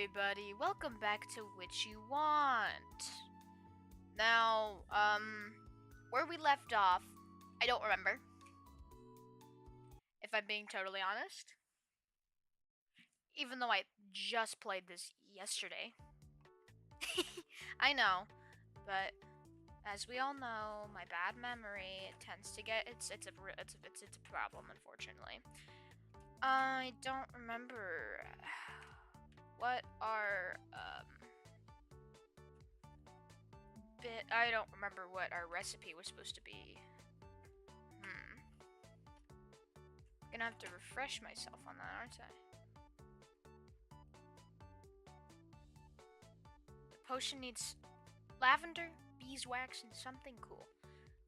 everybody, welcome back to Which You Want. Now, where we left off, I don't remember. If I'm being totally honest. Even though I just played this yesterday. I know, but as we all know, my bad memory tends to get it's a problem, unfortunately. I don't remember what our I don't remember what our recipe was supposed to be. Gonna have to refresh myself on that, aren't I? The potion needs lavender, beeswax, and something cool.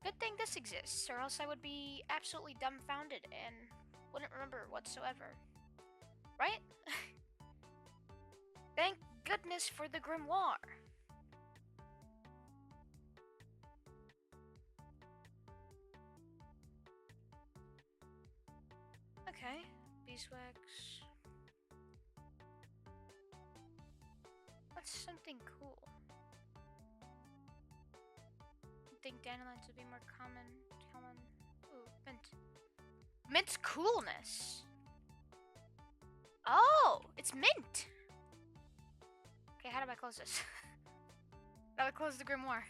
Good thing this exists, or else I would be absolutely dumbfounded and wouldn't remember whatsoever. Right? Thank goodness for the grimoire. Okay, beeswax. What's something cool? I think dandelions would be more common. Ooh, mint. Mint's coolness. Oh, it's mint. Okay, how do I close this? How do I close the grimoire?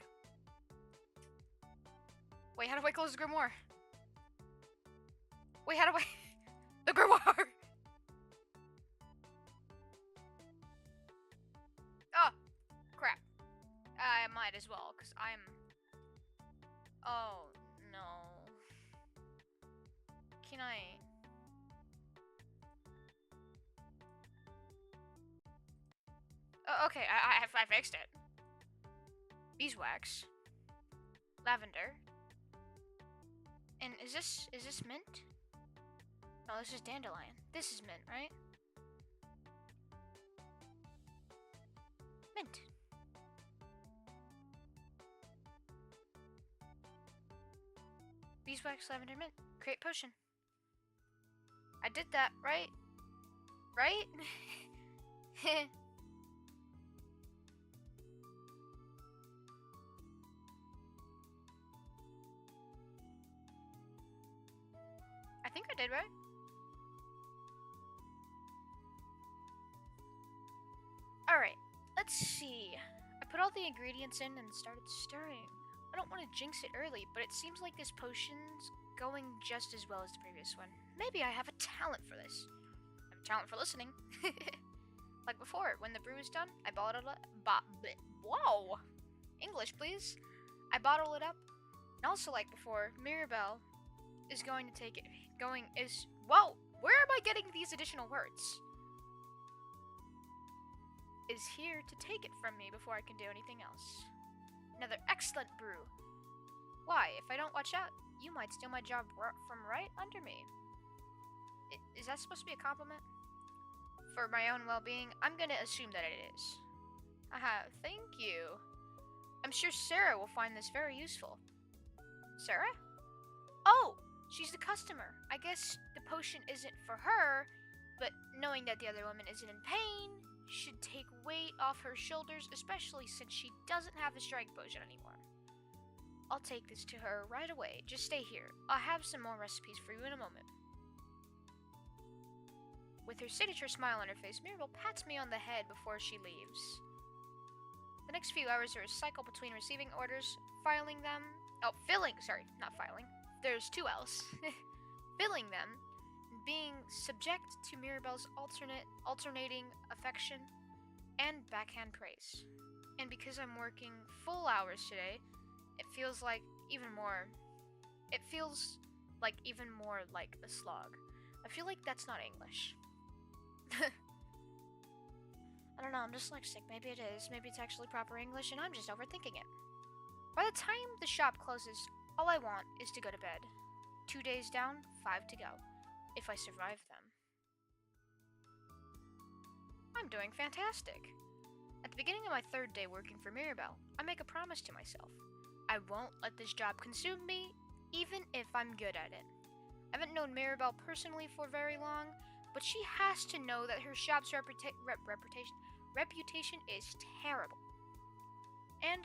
Wait, how do I close the grimoire? Wait, how do I... The grimoire! Oh, crap. I might as well, because I'm... Oh, no. Can I... Oh, okay, I fixed it. Beeswax. Lavender. And is this mint? No, this is dandelion. This is mint, right? Mint. Beeswax, lavender, mint. Create potion. I did that, right? Right? I think I did, right? Alright, let's see. I put all the ingredients in and started stirring. I don't want to jinx it early, but it seems like this potion's going just as well as the previous one. Maybe I have a talent for this. I have a talent for listening. Like before, when the brew is done, I bottle it up. Whoa! English, please. I bottle it up. And also, like before, Mirabelle is going to take it. Whoa! Where am I getting these additional words? Is here to take it from me before I can do anything else. Another excellent brew. Why, if I don't watch out, you might steal my job from right under me. Is that supposed to be a compliment? For my own well-being, I'm gonna assume that it is. Haha, thank you. I'm sure Sarah will find this very useful. Sarah? Oh, she's the customer. I guess the potion isn't for her, but knowing that the other woman isn't in pain should take weight off her shoulders, especially since she doesn't have the strike potion anymore. I'll take this to her right away. Just stay here. I'll have some more recipes for you in a moment. With her signature smile on her face, Mirabelle pats me on the head before she leaves. The next few hours are a cycle between receiving orders, filling them... Oh, not filing. There's two L's. Filling them, and being subject to Mirabelle's alternating affection and backhand praise. And because I'm working full hours today, it feels even more like a slog. I feel like that's not English. I don't know, I'm dyslexic. Maybe it is. Maybe it's actually proper English and I'm just overthinking it. By the time the shop closes, all I want is to go to bed. 2 days down, 5 to go. If I survive them. I'm doing fantastic. At the beginning of my 3rd day working for Mirabelle, I make a promise to myself. I won't let this job consume me, even if I'm good at it. I haven't known Mirabelle personally for very long, but she has to know that her shop's reputation reputation is terrible. And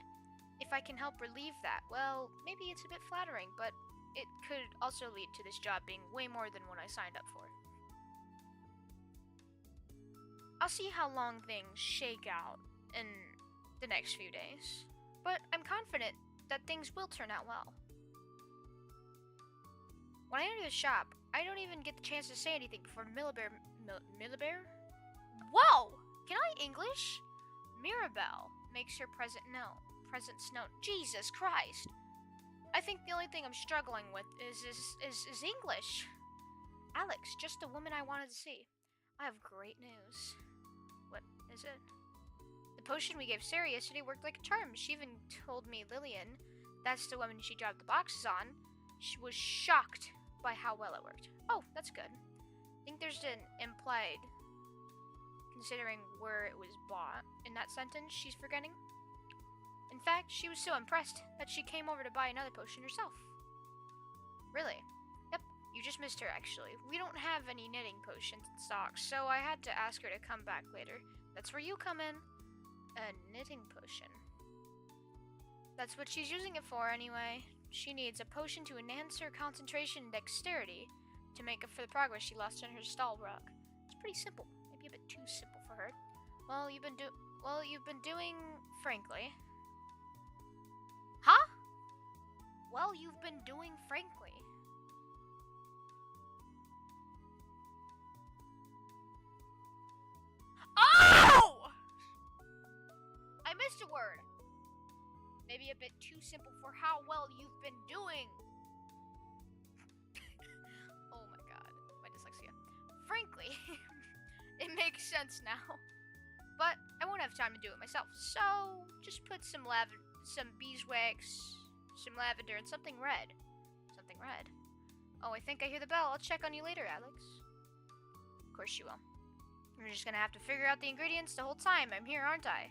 if I can help relieve that, well, maybe it's a bit flattering, but it could also lead to this job being way more than what I signed up for. I'll see how long things shake out in the next few days, but I'm confident that things will turn out well. When I enter the shop, I don't even get the chance to say anything before Millibare... Whoa! Can I English? Mirabelle makes her presence known. Jesus Christ! I think the only thing I'm struggling with is English. Alex, just the woman I wanted to see. I have great news. What is it? The potion we gave Sarah yesterday worked like a charm. She even told me Lillian, that's the woman she dropped the boxes on, she was shocked by how well it worked. Oh, that's good. I think there's an implied, considering where it was bought, in that sentence she's forgetting. In fact, she was so impressed that she came over to buy another potion herself. Really? Yep, you just missed her actually. We don't have any knitting potions in stock, so I had to ask her to come back later. That's where you come in. A knitting potion. That's what she's using it for anyway. She needs a potion to enhance her concentration and dexterity to make up for the progress she lost in her stall rug. It's pretty simple. Maybe a bit too simple for her. Well, you've been doing frankly. Huh? Well, you've been doing frankly. Oh! I missed a word. Maybe a bit too simple for how well you've been doing. Oh my god, my dyslexia. Frankly, it makes sense now. But I won't have time to do it myself, so just put some beeswax, some lavender, and something red. Something red. Oh, I think I hear the bell. I'll check on you later, Alex. Of course you will. You're just gonna have to figure out the ingredients the whole time I'm here, aren't I?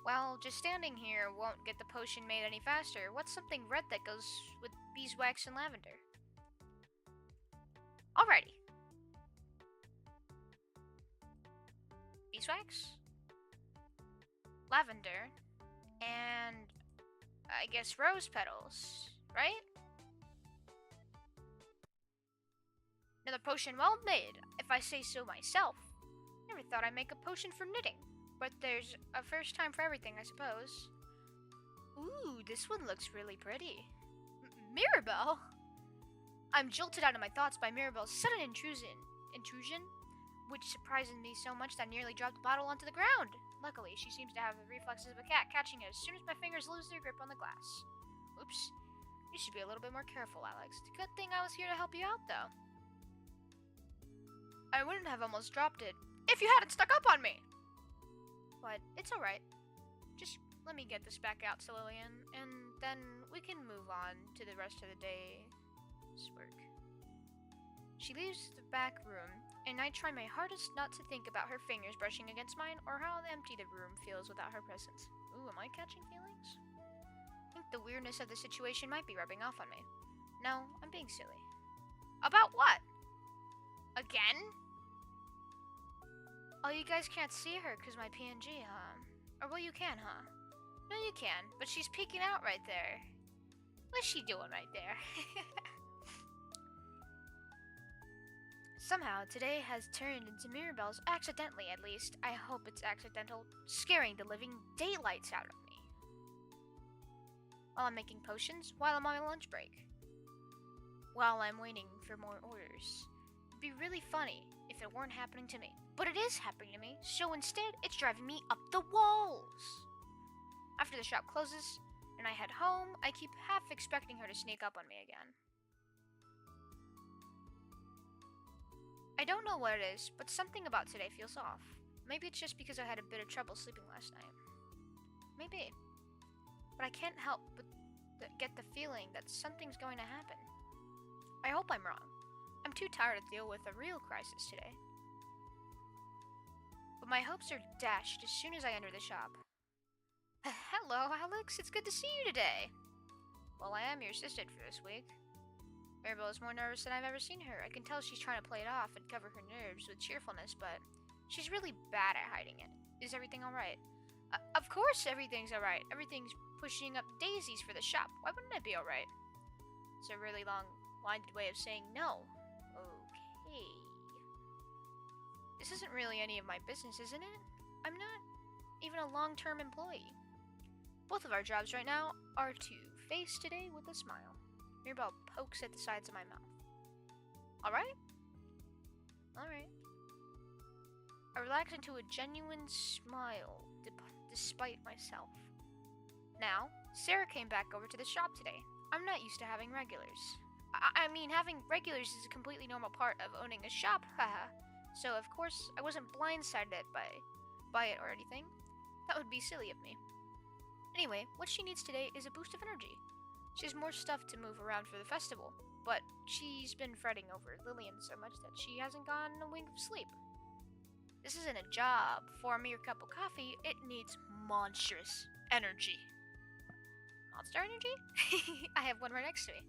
Well, just standing here won't get the potion made any faster. What's something red that goes with beeswax and lavender? Alrighty. Beeswax? Lavender? And I guess rose petals, right? Another potion well made, if I say so myself. Never thought I'd make a potion for knitting. But there's a first time for everything, I suppose. Ooh, this one looks really pretty. Mirabelle? I'm jolted out of my thoughts by Mirabelle's sudden intrusion, which surprises me so much that I nearly dropped the bottle onto the ground. Luckily, she seems to have the reflexes of a cat, catching it as soon as my fingers lose their grip on the glass. Oops. You should be a little bit more careful, Alex. It's a good thing I was here to help you out, though. I wouldn't have almost dropped it if you hadn't stuck up on me. But it's alright. Just let me get this back out to Lillian, and then we can move on to the rest of the day's work. She leaves the back room, and I try my hardest not to think about her fingers brushing against mine or how empty the room feels without her presence. Ooh, am I catching feelings? I think the weirdness of the situation might be rubbing off on me. No, I'm being silly. About what? Again? Oh, you guys can't see her because my PNG, huh? Or well, you can, huh? No, you can, but she's peeking out right there. What's she doing right there? Somehow, today has turned into Mirabelle's, accidentally at least. I hope it's accidental, scaring the living daylights out of me. While I'm making potions, while I'm on my lunch break. While I'm waiting for more orders. It'd be really funny if it weren't happening to me. But it is happening to me, so instead, it's driving me up the walls. After the shop closes, and I head home, I keep half expecting her to sneak up on me again. I don't know what it is, but something about today feels off. Maybe it's just because I had a bit of trouble sleeping last night. Maybe. But I can't help but get the feeling that something's going to happen. I hope I'm wrong. I'm too tired to deal with a real crisis today. But my hopes are dashed as soon as I enter the shop. Hello, Alex. It's good to see you today. Well, I am your assistant for this week. Mirabelle is more nervous than I've ever seen her. I can tell she's trying to play it off and cover her nerves with cheerfulness, but She's really bad at hiding it. Is everything alright? Of course everything's alright. Everything's pushing up daisies for the shop. Why wouldn't it be alright? It's a really long-winded way of saying no. Okay. This isn't really any of my business, isn't it? I'm not even a long-term employee. Both of our jobs right now are to face today with a smile. Mirabelle pokes at the sides of my mouth. Alright? Alright. I relax into a genuine smile, despite myself. Now, Sarah came back over to the shop today. I'm not used to having regulars. I mean, having regulars is a completely normal part of owning a shop, haha. So, of course, I wasn't blindsided by it or anything. That would be silly of me. Anyway, what she needs today is a boost of energy. She has more stuff to move around for the festival, but she's been fretting over Lillian so much that she hasn't gotten a wink of sleep. This isn't a job for a mere cup of coffee. It needs monstrous energy. Monster energy? I have one right next to me.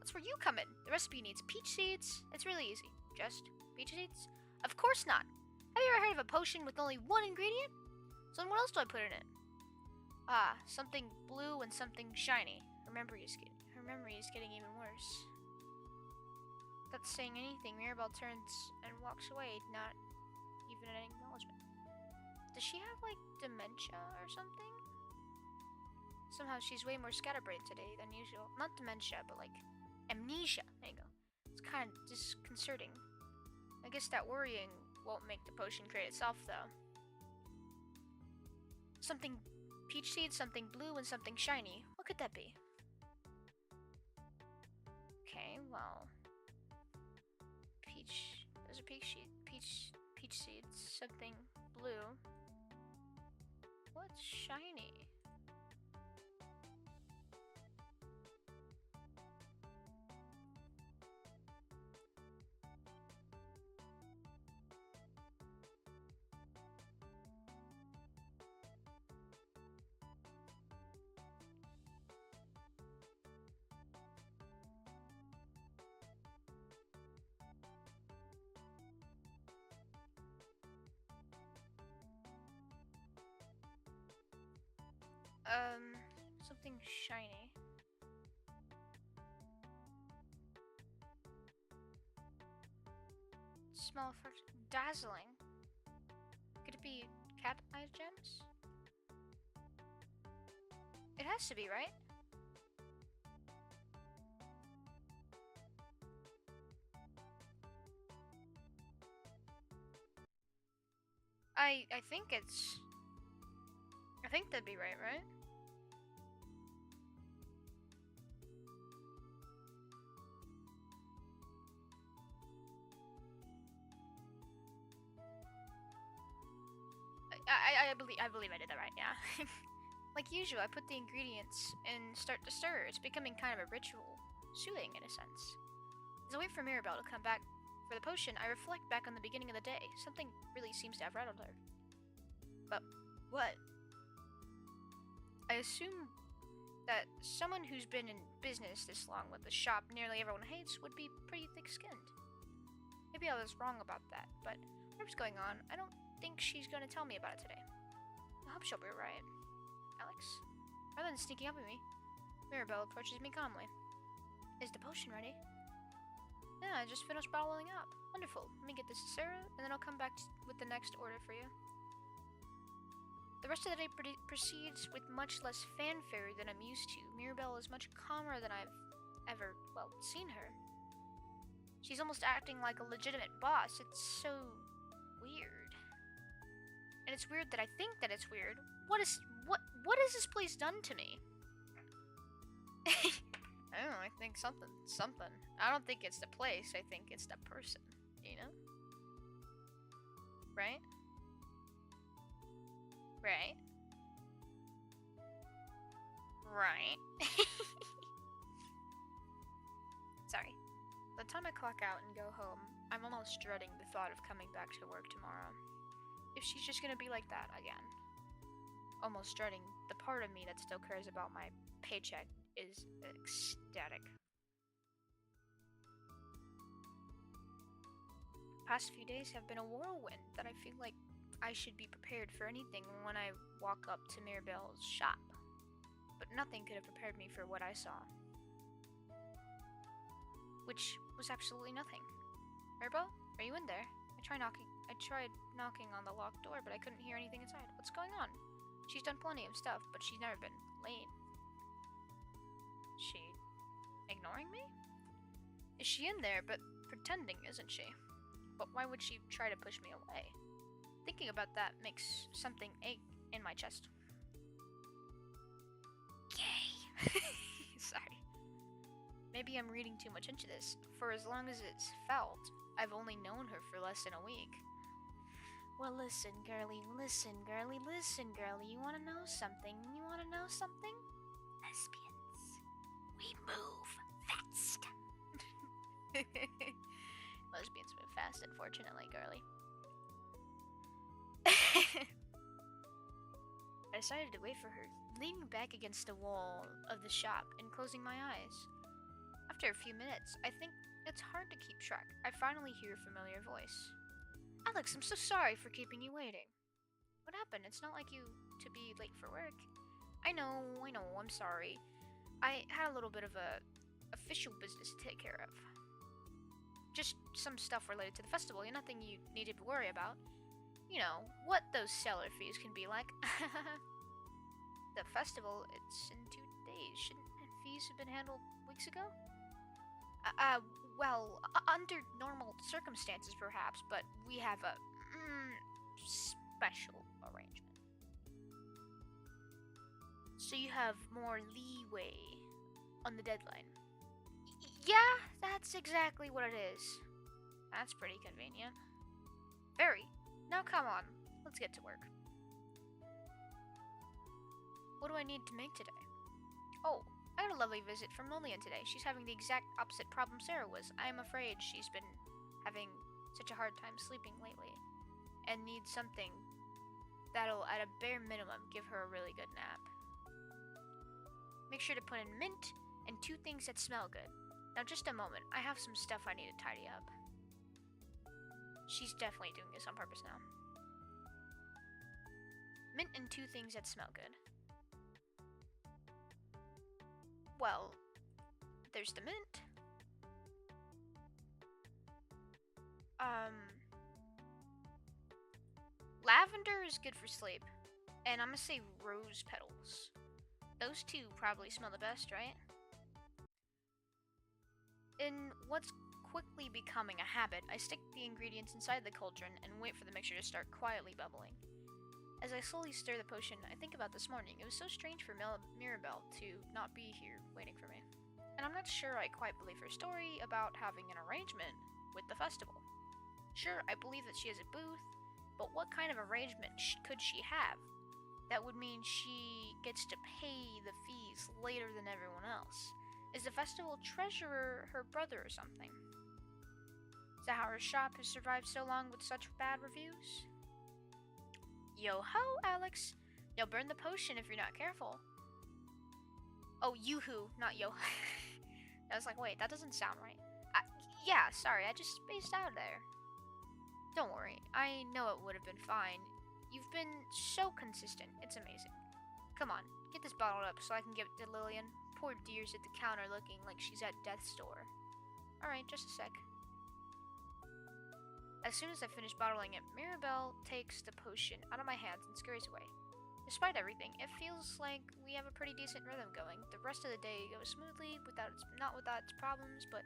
That's where you come in. The recipe needs peach seeds. It's really easy. Just peach seeds? Of course not. Have you ever heard of a potion with only one ingredient? So then what else do I put in it? Ah, something blue and something shiny. Her memory is getting even worse. Without saying anything, Mirabelle turns and walks away, not even an acknowledgement. Does she have, like, dementia or something? Somehow she's way more scatterbrained today than usual. Not dementia, but, like, amnesia. There you go. It's kind of disconcerting. I guess that worrying won't make the potion create itself, though. Something peach seeds, something blue, and something shiny. What could that be? Okay, well, peach. Those are peach seeds. Something blue. What's shiny? Something shiny. Small dazzling. Could it be cat eye gems? It has to be, right? I think it's... I think that'd be right? I believe I did that right, yeah. Like usual, I put the ingredients and start to stir. It's becoming kind of a ritual. Soothing, in a sense. As I wait for Mirabelle to come back for the potion, I reflect back on the beginning of the day. Something really seems to have rattled her. But what? I assume that someone who's been in business this long with the shop nearly everyone hates would be pretty thick-skinned. Maybe I was wrong about that, but whatever's going on, I don't think she's going to tell me about it today. I hope she'll be right. Alex? Rather than sneaking up at me, Mirabelle approaches me calmly. Is the potion ready? Yeah, I just finished bottling up. Wonderful. Let me get this to Sarah, and then I'll come back with the next order for you. The rest of the day proceeds with much less fanfare than I'm used to. Mirabelle is much calmer than I've ever, seen her. She's almost acting like a legitimate boss. It's so weird. And it's weird that I think that it's weird. What has this place done to me? I don't know, I think something. I don't think it's the place, I think it's the person, you know? Right? Right? Sorry. By the time I clock out and go home, I'm almost dreading the thought of coming back to work tomorrow. If she's just gonna be like that again. Almost dreading the part of me that still cares about my paycheck is ecstatic. Past few days have been a whirlwind that I feel like I should be prepared for anything when I walk up to Mirabelle's shop. But nothing could have prepared me for what I saw. Which was absolutely nothing. Mirabelle, are you in there? I tried knocking on the locked door, but I couldn't hear anything inside. What's going on? She's done plenty of stuff, but she's never been late. She ignoring me? Is she in there, but pretending, isn't she? But why would she try to push me away? Thinking about that makes something ache in my chest. Yay! Sorry. Maybe I'm reading too much into this. For as long as it's felt, I've only known her for less than a week. Well, listen, girly, listen, girly, listen, girly. You wanna know something? You wanna know something? Lesbians. We move fast. Lesbians move fast, unfortunately, girly. I decided to wait for her, leaning back against the wall of the shop and closing my eyes. After a few minutes, I think it's hard to keep track. I finally hear a familiar voice. Alex, I'm so sorry for keeping you waiting. What happened? It's not like you to be late for work. I know, I'm sorry. I had a little bit of a official business to take care of. Just some stuff related to the festival, nothing you need to worry about. You know, what those seller fees can be like. The festival, it's in 2 days. Shouldn't fees have been handled weeks ago? Well, under normal circumstances perhaps, but we have a special arrangement. So you have more leeway on the deadline. Yeah, that's exactly what it is. That's pretty convenient. Very. Now come on, let's get to work. What do I need to make today? Oh, I had a lovely visit from Lillian today. She's having the exact opposite problem Sarah was. I am afraid she's been having such a hard time sleeping lately and needs something that'll, at a bare minimum, give her a really good nap. Make sure to put in mint and 2 things that smell good. Now just a moment, I have some stuff I need to tidy up. She's definitely doing this on purpose now. Mint and 2 things that smell good. Well, there's the mint. Lavender is good for sleep. And I'm gonna say rose petals. Those 2 probably smell the best, right? In what's quickly becoming a habit, I stick the ingredients inside the cauldron and wait for the mixture to start quietly bubbling. As I slowly stir the potion, I think about this morning. It was so strange for Mirabelle to not be here waiting for me. And I'm not sure I quite believe her story about having an arrangement with the festival. Sure, I believe that she has a booth, but what kind of arrangement could she have? That would mean she gets to pay the fees later than everyone else. Is the festival treasurer her brother or something? Is that how her shop has survived so long with such bad reviews? Yo-ho, Alex. You'll burn the potion if you're not careful. Oh, yoo-hoo, not yo. I was like, wait, that doesn't sound right. Yeah, sorry, I just spaced out there. Don't worry, I know it would have been fine. You've been so consistent, it's amazing. Come on, get this bottled up so I can give it to Lillian. Poor dear's at the counter looking like she's at death's door. Alright, just a sec. As soon as I finish bottling it, Mirabelle takes the potion out of my hands and scurries away. Despite everything, it feels like we have a pretty decent rhythm going. The rest of the day goes smoothly, not without its problems, but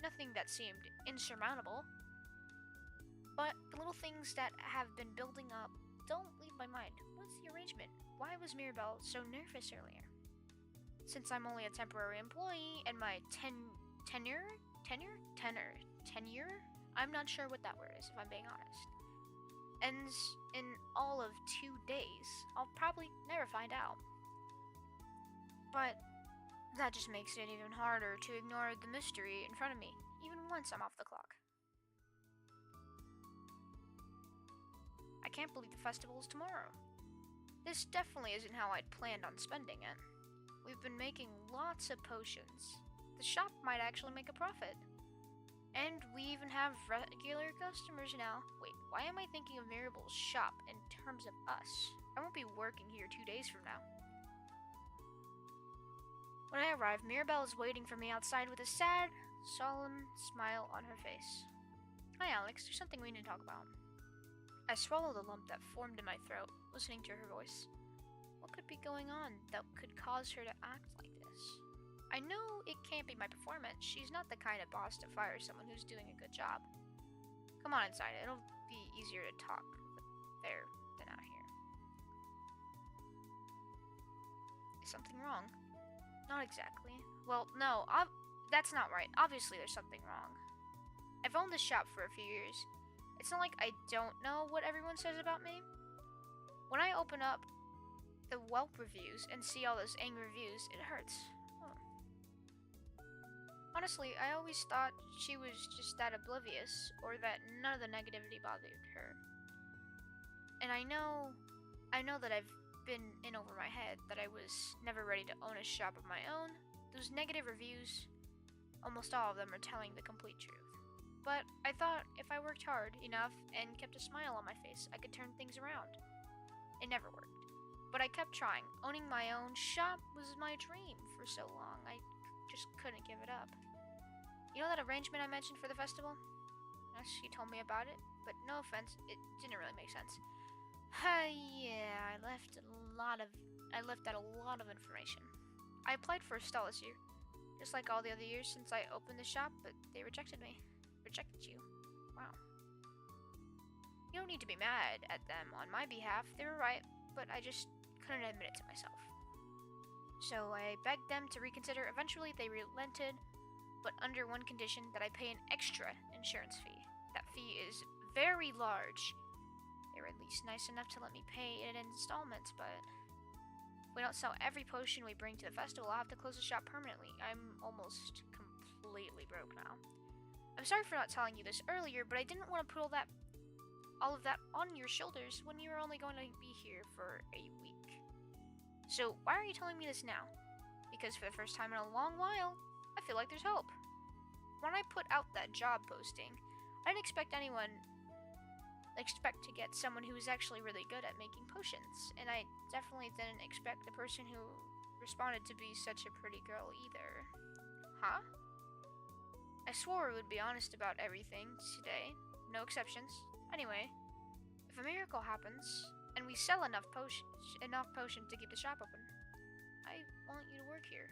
nothing that seemed insurmountable. But the little things that have been building up don't leave my mind. What's the arrangement? Why was Mirabelle so nervous earlier? Since I'm only a temporary employee and my tenure? I'm not sure what that word is, if I'm being honest. Ends in all of 2 days. I'll probably never find out. But that just makes it even harder to ignore the mystery in front of me, even once I'm off the clock. I can't believe the festival is tomorrow. This definitely isn't how I'd planned on spending it. We've been making lots of potions. The shop might actually make a profit. And we even have regular customers now. Wait, why am I thinking of Mirabelle's shop in terms of us? I won't be working here 2 days from now. When I arrive, Mirabelle is waiting for me outside with a sad, solemn smile on her face. Hi, Alex. There's something we need to talk about. I swallowed a lump that formed in my throat, listening to her voice. What could be going on that could cause her to act like this? I know it can't be my performance. She's not the kind of boss to fire someone who's doing a good job. Come on inside. It'll be easier to talk there than out here. Is something wrong? Not exactly. Well, no, that's not right. Obviously there's something wrong. I've owned this shop for a few years. It's not like I don't know what everyone says about me. When I open up the Yelp reviews and see all those angry reviews, it hurts. Honestly, I always thought she was just that oblivious, or that none of the negativity bothered her. And I know that I've been in over my head, that I was never ready to own a shop of my own. Those negative reviews, almost all of them are telling the complete truth. But I thought if I worked hard enough and kept a smile on my face, I could turn things around. It never worked. But I kept trying. Owning my own shop was my dream for so long. I just couldn't give it up. You know that arrangement I mentioned for the festival? Yes, she told me about it, but no offense, it didn't really make sense. Yeah, I left out a lot of information. I applied for a stall this year, just like all the other years since I opened the shop, but they rejected me. Rejected you. Wow. You don't need to be mad at them on my behalf. They were right, but I just couldn't admit it to myself. So I begged them to reconsider. Eventually, they relented, but under one condition, that I pay an extra insurance fee. That fee is very large. They were at least nice enough to let me pay it in installments, but if we don't sell every potion we bring to the festival, I'll have to close the shop permanently. I'm almost completely broke now. I'm sorry for not telling you this earlier, but I didn't want to put all of that on your shoulders when you were only going to be here for a week. So why are you telling me this now? Because for the first time in a long while, I feel like there's hope. When I put out that job posting, I didn't expect to get someone who was actually really good at making potions, and I definitely didn't expect the person who responded to be such a pretty girl either. Huh? I swore we would be honest about everything today, no exceptions. Anyway, if a miracle happens and we sell enough potion to keep the shop open, I want you to work here.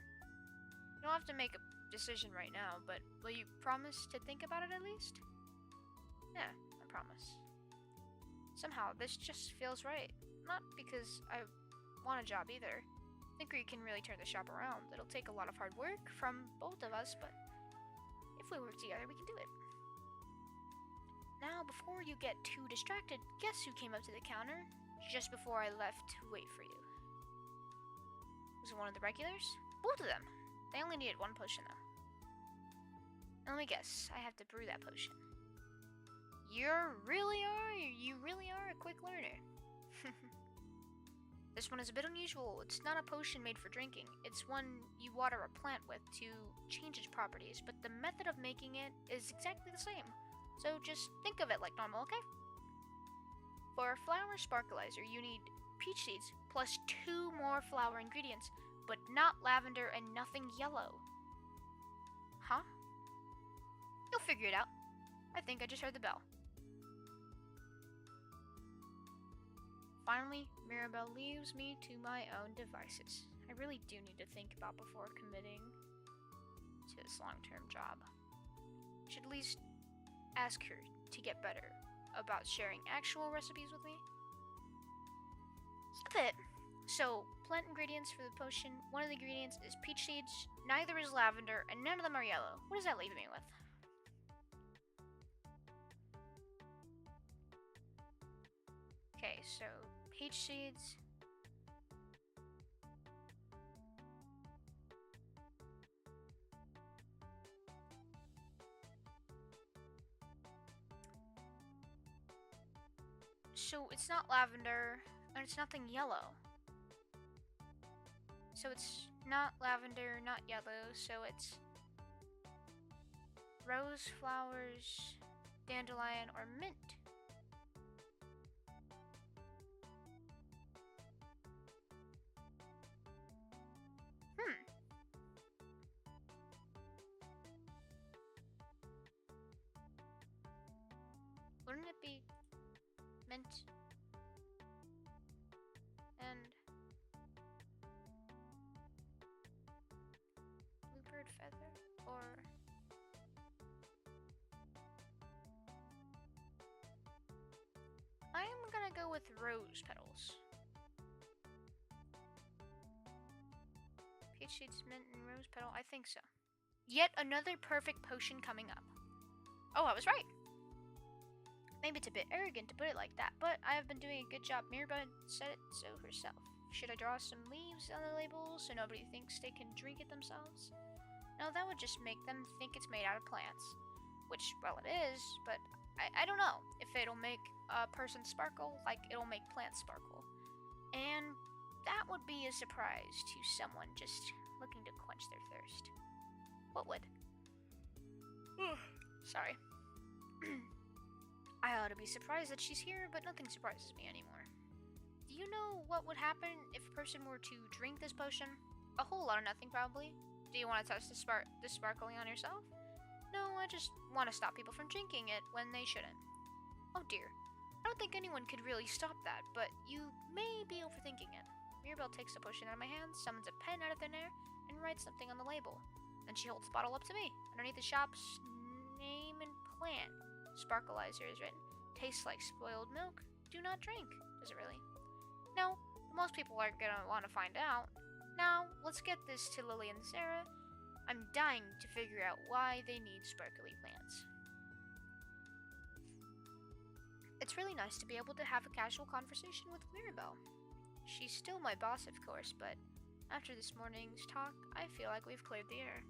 You don't have to make a decision right now, but will you promise to think about it at least? Yeah, I promise. Somehow, this just feels right. Not because I want a job either. I think we can really turn the shop around. It'll take a lot of hard work from both of us, but if we work together, we can do it. Now, before you get too distracted, guess who came up to the counter just before I left to wait for you? Was it one of the regulars? Both of them. They only needed one potion, though. And let me guess, I have to brew that potion. You really are a quick learner. This one is a bit unusual. It's not a potion made for drinking. It's one you water a plant with to change its properties, but the method of making it is exactly the same. So just think of it like normal, okay? For a flower sparkleizer, you need peach seeds plus 2 more flower ingredients, but not lavender and nothing yellow. Huh? You'll figure it out. I think I just heard the bell. Finally, Mirabelle leaves me to my own devices. I really do need to think about before committing to this long-term job. Should at least ask her to get better about sharing actual recipes with me. That's it. So, plant ingredients for the potion. One of the ingredients is peach seeds, neither is lavender, and none of them are yellow. What does that leave me with? Okay, so peach seeds. So it's not lavender, and it's nothing yellow. So it's not lavender, not yellow, so it's rose flowers, dandelion, or mint. Wouldn't it be mint and bluebird feather, or I'm gonna go with rose petals. Peach seeds, mint, and rose petal. I think so. Yet another perfect potion coming up. Oh, I was right. Maybe it's a bit arrogant to put it like that, but I have been doing a good job. Mirabelle said it so herself. Should I draw some leaves on the label so nobody thinks they can drink it themselves? No, that would just make them think it's made out of plants. Which, well, it is, but I don't know if it'll make a person sparkle like it'll make plants sparkle. And that would be a surprise to someone just looking to quench their thirst. What would? Sorry. I ought to be surprised that she's here, but nothing surprises me anymore. Do you know what would happen if a person were to drink this potion? A whole lot of nothing, probably. Do you want to test the sparkling on yourself? No, I just want to stop people from drinking it when they shouldn't. Oh dear. I don't think anyone could really stop that, but you may be overthinking it. Mirabelle takes the potion out of my hand, summons a pen out of thin air, and writes something on the label. Then she holds the bottle up to me. Underneath the shop's name and plan, Sparkleizer is written. Tastes like spoiled milk. Do not drink. Does it really? No, most people aren't gonna want to find out. Now, let's get this to Lily and Sarah. I'm dying to figure out why they need sparkly plants. It's really nice to be able to have a casual conversation with Mirabelle. She's still my boss, of course, but after this morning's talk, I feel like we've cleared the air.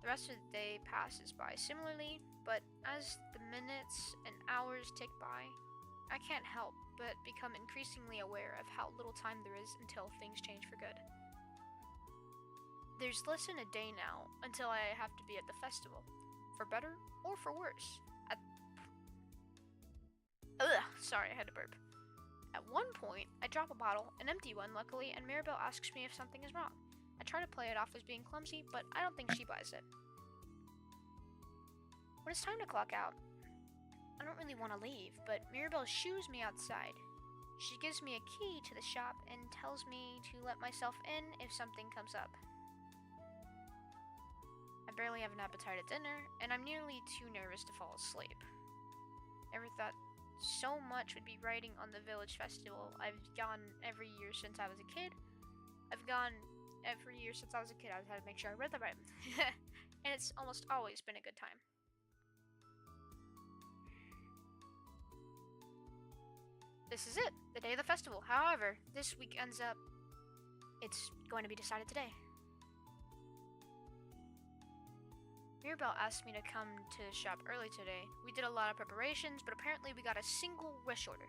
The rest of the day passes by similarly, but as the minutes and hours tick by, I can't help but become increasingly aware of how little time there is until things change for good. There's less than a day now until I have to be at the festival, for better or for worse. Sorry, I had to burp. At one point, I drop a bottle, an empty one luckily, and Mirabelle asks me if something is wrong. I try to play it off as being clumsy, but I don't think she buys it. When it's time to clock out, I don't really want to leave, but Mirabelle shoos me outside. She gives me a key to the shop and tells me to let myself in if something comes up. I barely have an appetite at dinner, and I'm nearly too nervous to fall asleep. Never thought so much would be writing on the village festival. I've gone every year since I was a kid. I've had to make sure I read that right. And it's almost always been a good time. This is it, the day of the festival. However, this week ends up, it's going to be decided today. Mirabelle asked me to come to the shop early today. We did a lot of preparations, but apparently we got a single wish order.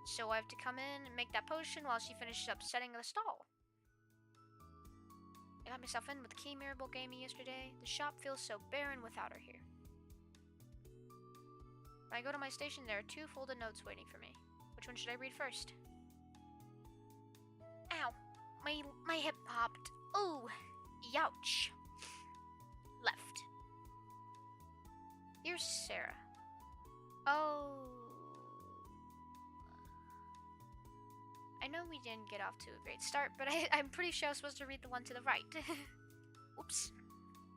So I have to come in and make that potion while she finishes up setting the stall. I got myself in with the key Mirabelle gave me yesterday. The shop feels so barren without her here. When I go to my station, there are 2 folded notes waiting for me. Which one should I read first? Ow! My hip popped. Oh! Youch! Left. Here's Sarah. Oh. I know we didn't get off to a great start, but I'm pretty sure I was supposed to read the one to the right. Oops.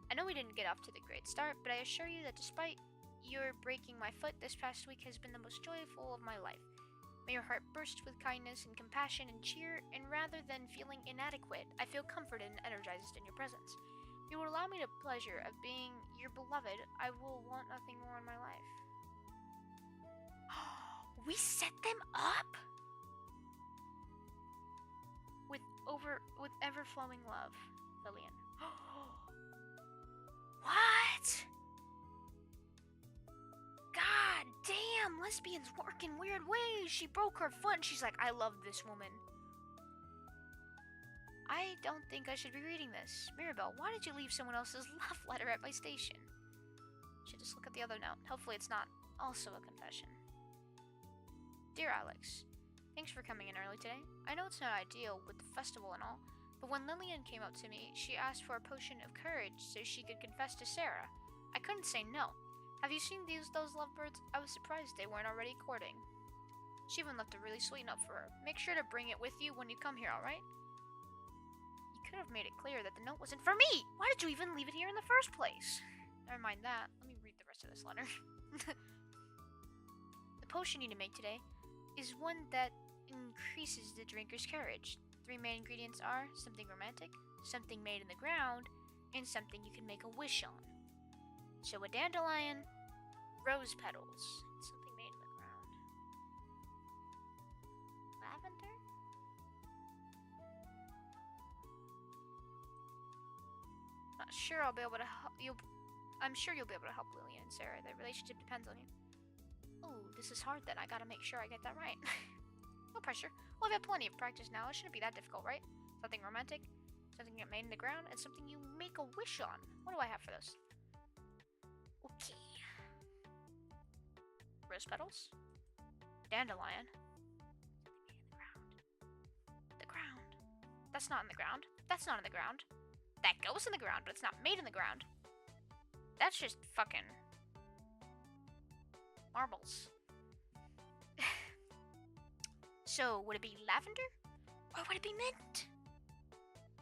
I know we didn't get off to the great start, but I assure you that despite your breaking my foot, this past week has been the most joyful of my life. May your heart burst with kindness and compassion and cheer, and rather than feeling inadequate, I feel comforted and energized in your presence. You will allow me the pleasure of being your beloved. I will want nothing more in my life. We set them up? With ever-flowing love, Lillian. What? God damn, lesbians work in weird ways. She broke her foot and she's like, I love this woman. I don't think I should be reading this. Mirabelle, why did you leave someone else's love letter at my station? Should just look at the other note. Hopefully it's not also a confession. Dear Alex, thanks for coming in early today. I know it's not ideal with the festival and all, but when Lillian came up to me, she asked for a potion of courage so she could confess to Sarah. I couldn't say no. Have you seen those lovebirds? I was surprised they weren't already courting. She even left a really sweet note for her. Make sure to bring it with you when you come here, alright? You could have made it clear that the note wasn't for me! Why did you even leave it here in the first place? Never mind that. Let me read the rest of this letter. The potion you need to make today is one that increases the drinker's courage. 3 main ingredients are something romantic, something made in the ground, and something you can make a wish on. So a dandelion, rose petals, something made in the ground. Lavender? Not sure I'll be able to help you. I'm sure you'll be able to help Lillian and Sarah. Their relationship depends on you. Oh, this is hard then. I gotta make sure I get that right. No pressure. Well, I've had plenty of practice now. It shouldn't be that difficult, right? Something romantic, something you get made in the ground, and something you make a wish on. What do I have for this? Okay. Rose petals. Dandelion. Something made in the ground. The ground. That's not in the ground. That's not in the ground. That goes in the ground, but it's not made in the ground. That's just fucking marbles. So, would it be lavender? Or would it be mint?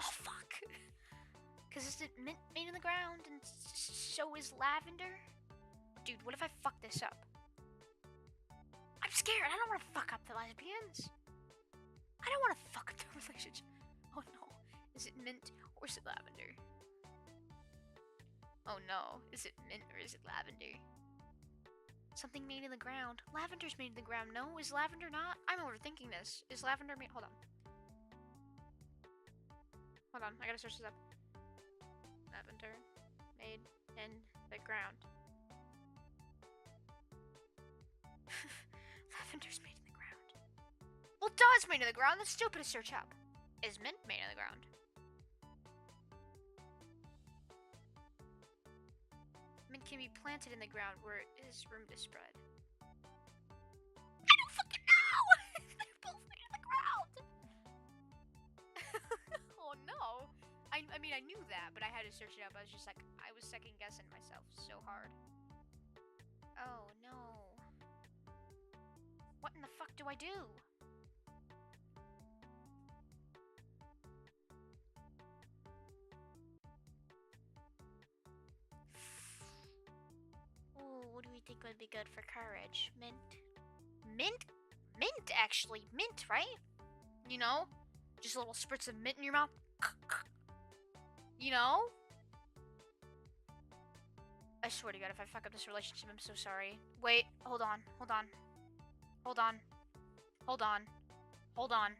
Oh, fuck. Because is it mint made in the ground and so is lavender? Dude, what if I fuck this up? I'm scared. I don't want to fuck up the lesbians. I don't want to fuck up the relationship. Oh, no. Is it mint or is it lavender? Oh, no. Is it mint or is it lavender? Something made in the ground. Lavender's made in the ground. No, is lavender not? I'm overthinking this. Is lavender made? Hold on. Hold on. I gotta search this up. Lavender made in the ground. Lavender's made in the ground. Well, duh, it's made in the ground. That's stupid to search up. Is mint made in the ground? Mint can be planted in the ground where it is room to spread. I don't fucking know! They're both made in the ground! Oh no! I mean, I knew that, but I had to search it up. I was just like, I was second guessing myself so hard. Oh no. What in the fuck do I do? What do we think would be good for courage? Mint? Mint? Mint, actually. Mint, right? You know? Just a little spritz of mint in your mouth. You know? I swear to God, if I fuck up this relationship, I'm so sorry. Wait, hold on, hold on. Hold on. Hold on. Hold on.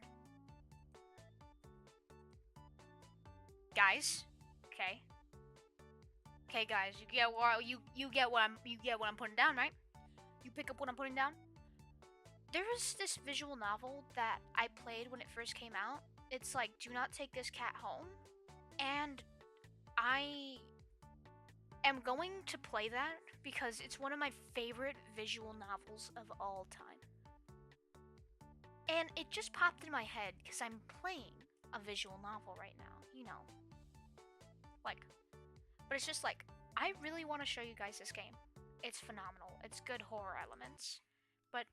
Guys? Okay. Okay, guys, you get what I'm putting down, right? You pick up what I'm putting down. There was this visual novel that I played when it first came out. It's like, do not take this cat home, and I am going to play that because it's one of my favorite visual novels of all time. And it just popped in my head because I'm playing a visual novel right now, you know. Like, but it's just like, I really want to show you guys this game. It's phenomenal. It's good horror elements. But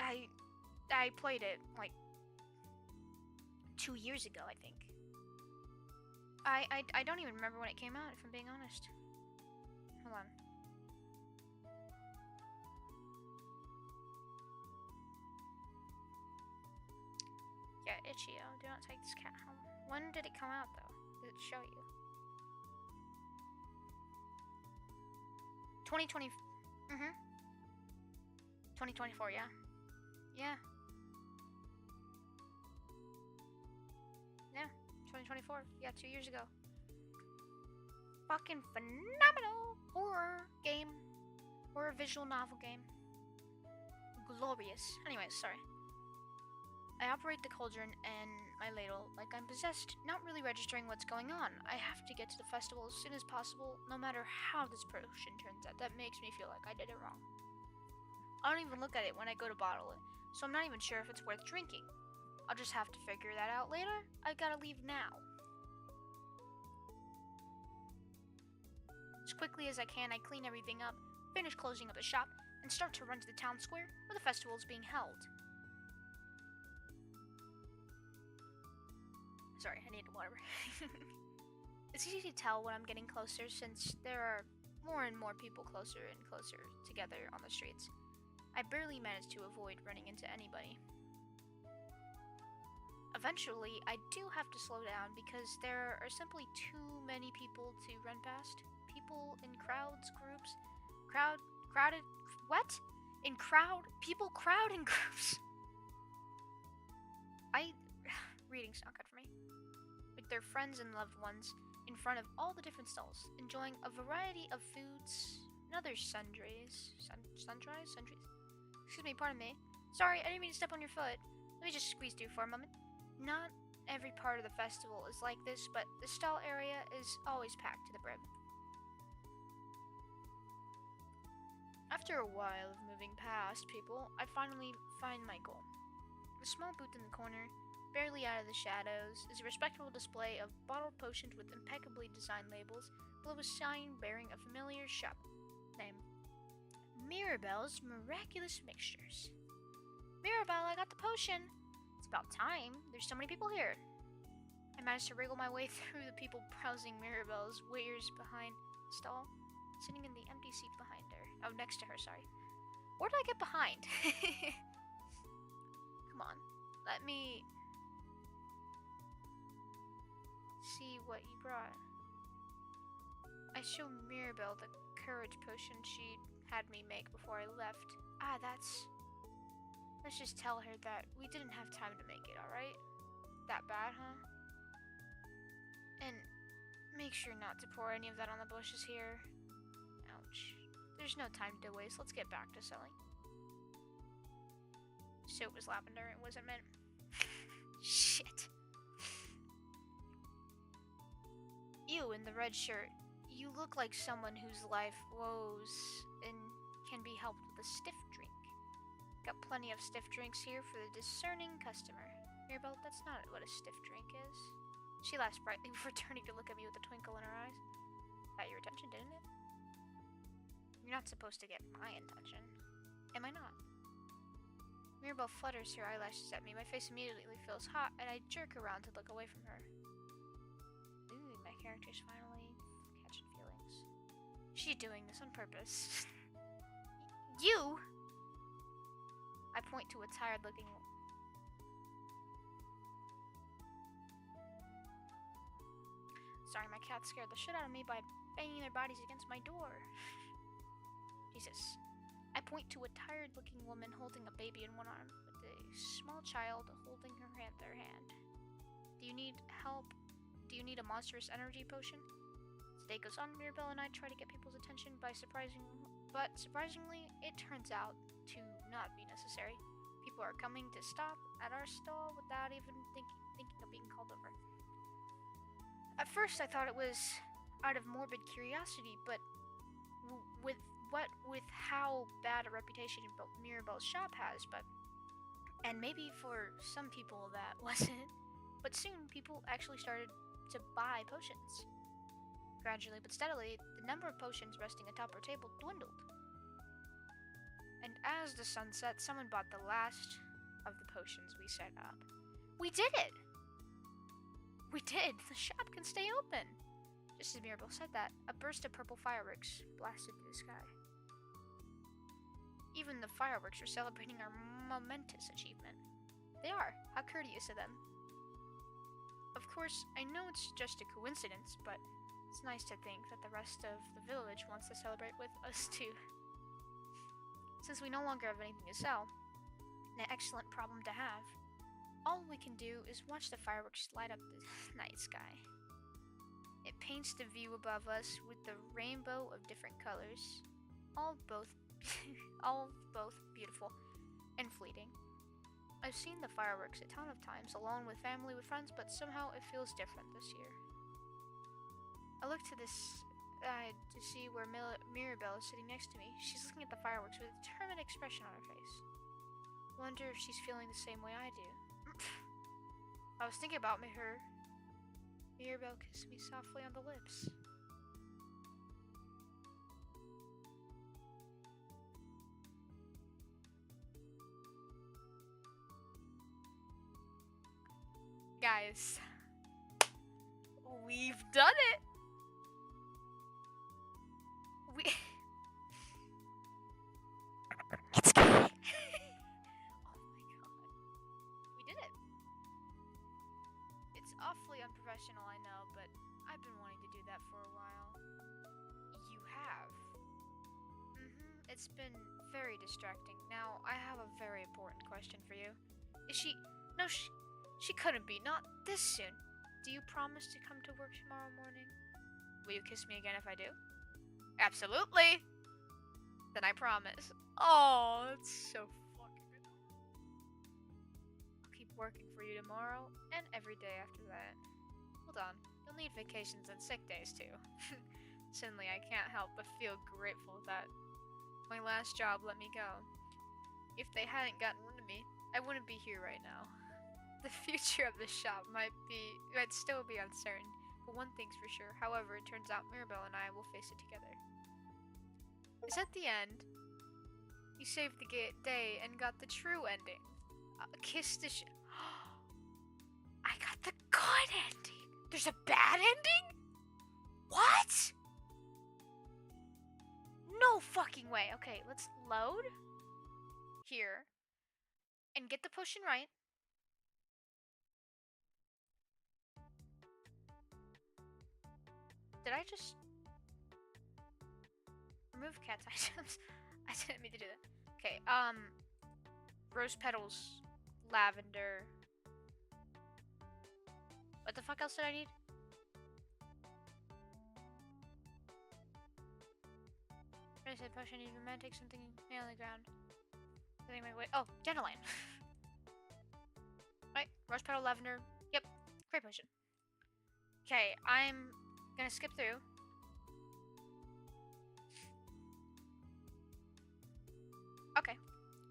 I played it like 2 years ago, I think. I don't even remember when it came out, if I'm being honest. Hold on. Yeah, Itch.io. Do not take this cat home. When did it come out, though? Did it show you? 2020. 2024, yeah. Yeah. Yeah, 2024. Yeah, 2 years ago. Fucking phenomenal horror game. Horror visual novel game. Glorious. Anyways, sorry. I operate the cauldron and my ladle like I'm possessed, not really registering what's going on. I have to get to the festival as soon as possible, no matter how this potion turns out. That makes me feel like I did it wrong. I don't even look at it when I go to bottle it, so I'm not even sure if it's worth drinking. I'll just have to figure that out later. I gotta leave now. As quickly as I can, I clean everything up, finish closing up the shop, and start to run to the town square where the festival is being held. Sorry, I need water. It's easy to tell when I'm getting closer since there are more and more people closer and closer together on the streets. I barely manage to avoid running into anybody. Eventually, I do have to slow down because there are simply too many people to run past. People in crowds, groups, crowded, what? People crowd in groups. Reading's not good for me. With their friends and loved ones in front of all the different stalls, enjoying a variety of foods and other sundries. Sundries? Excuse me, pardon me. Sorry, I didn't mean to step on your foot. Let me just squeeze through for a moment. Not every part of the festival is like this, but the stall area is always packed to the brim. After a while of moving past people, I finally find Michael. The small booth in the corner, barely out of the shadows, is a respectable display of bottled potions with impeccably designed labels below a sign bearing a familiar shop name. Mirabelle's Miraculous Mixtures. Mirabelle, I got the potion! It's about time. There's so many people here. I managed to wriggle my way through the people browsing Mirabelle's wares behind the stall, sitting in the empty seat behind her. Oh, next to her, sorry. Where did I get behind? Come on. Let me see what you brought. I show Mirabelle the courage potion she had me make before I left. Let's just tell her that we didn't have time to make it, alright? That bad, huh? And make sure not to pour any of that on the bushes here. Ouch. There's no time to waste. Let's get back to selling. So it was lavender. It wasn't mint. Shit. You in the red shirt. You look like someone whose life woes and can be helped with a stiff drink. Got plenty of stiff drinks here for the discerning customer. Mirabelle, that's not what a stiff drink is. She laughed brightly before turning to look at me with a twinkle in her eyes. Got your attention, didn't it? You're not supposed to get my attention. Am I not? Mirabelle flutters her eyelashes at me. My face immediately feels hot, and I jerk around to look away from her. Ooh, my character's finally catching feelings. She's doing this on purpose. You! I point to a tired-looking... Sorry, my cat scared the shit out of me by banging their bodies against my door. Jesus. I point to a tired-looking woman holding a baby in one arm, with a small child holding their hand. Do you need help? Do you need a monstrous energy potion? As the day goes on, Mirabelle and I try to get people's attention by surprisingly, it turns out to not be necessary. People are coming to stop at our stall without even thinking of being called over. At first, I thought it was out of morbid curiosity, but with how bad a reputation Mirabelle's shop has, and maybe for some people that wasn't, but soon people actually started to buy potions. Gradually but steadily, the number of potions resting atop our table dwindled. And as the sun set, someone bought the last of the potions we set up. We did it! We did! The shop can stay open! Just as Mirabelle said that, a burst of purple fireworks blasted through the sky. Even the fireworks are celebrating our momentous achievement. They are. How courteous of them. Of course, I know it's just a coincidence, but it's nice to think that the rest of the village wants to celebrate with us too. Since we no longer have anything to sell, an excellent problem to have, all we can do is watch the fireworks light up the night sky. It paints the view above us with the rainbow of different colors, all both beautiful and fleeting. I've seen the fireworks a ton of times, alone with family, with friends, but somehow it feels different this year. I look to this side to see where Mirabelle is sitting next to me. She's looking at the fireworks with a determined expression on her face. Wonder if she's feeling the same way I do. I was thinking about her. Mirabelle kissed me softly on the lips. Guys, we've done it! It's gay! Oh my god. We did it! It's awfully unprofessional, I know, but I've been wanting to do that for a while. You have? It's been very distracting. Now, I have a very important question for you. Is she... No, she couldn't be. Not this soon. Do you promise to come to work tomorrow morning? Will you kiss me again if I do? Absolutely! Then I promise. Oh, that's so fucking good. I'll keep working for you tomorrow and every day after that. Hold on. You'll need vacations and sick days too. Suddenly, I can't help but feel grateful that my last job let me go. If they hadn't gotten rid of me, I wouldn't be here right now. The future of the shop might still be uncertain, but one thing's for sure. However, it turns out Mirabelle and I will face it together. Is at the end, you saved the day and got the true ending. Kiss the I got the good ending. There's a bad ending? What? No fucking way. Okay, let's load here and get the potion right. Did I just remove cat's items? I didn't mean to do that. Okay, rose petals, lavender. What the fuck else did I need? I said potion needs romantic, something on the ground. Getting my way. Oh, dandelion. Right, rose petal, lavender. Yep, great potion. Okay, I'm gonna skip through. Okay,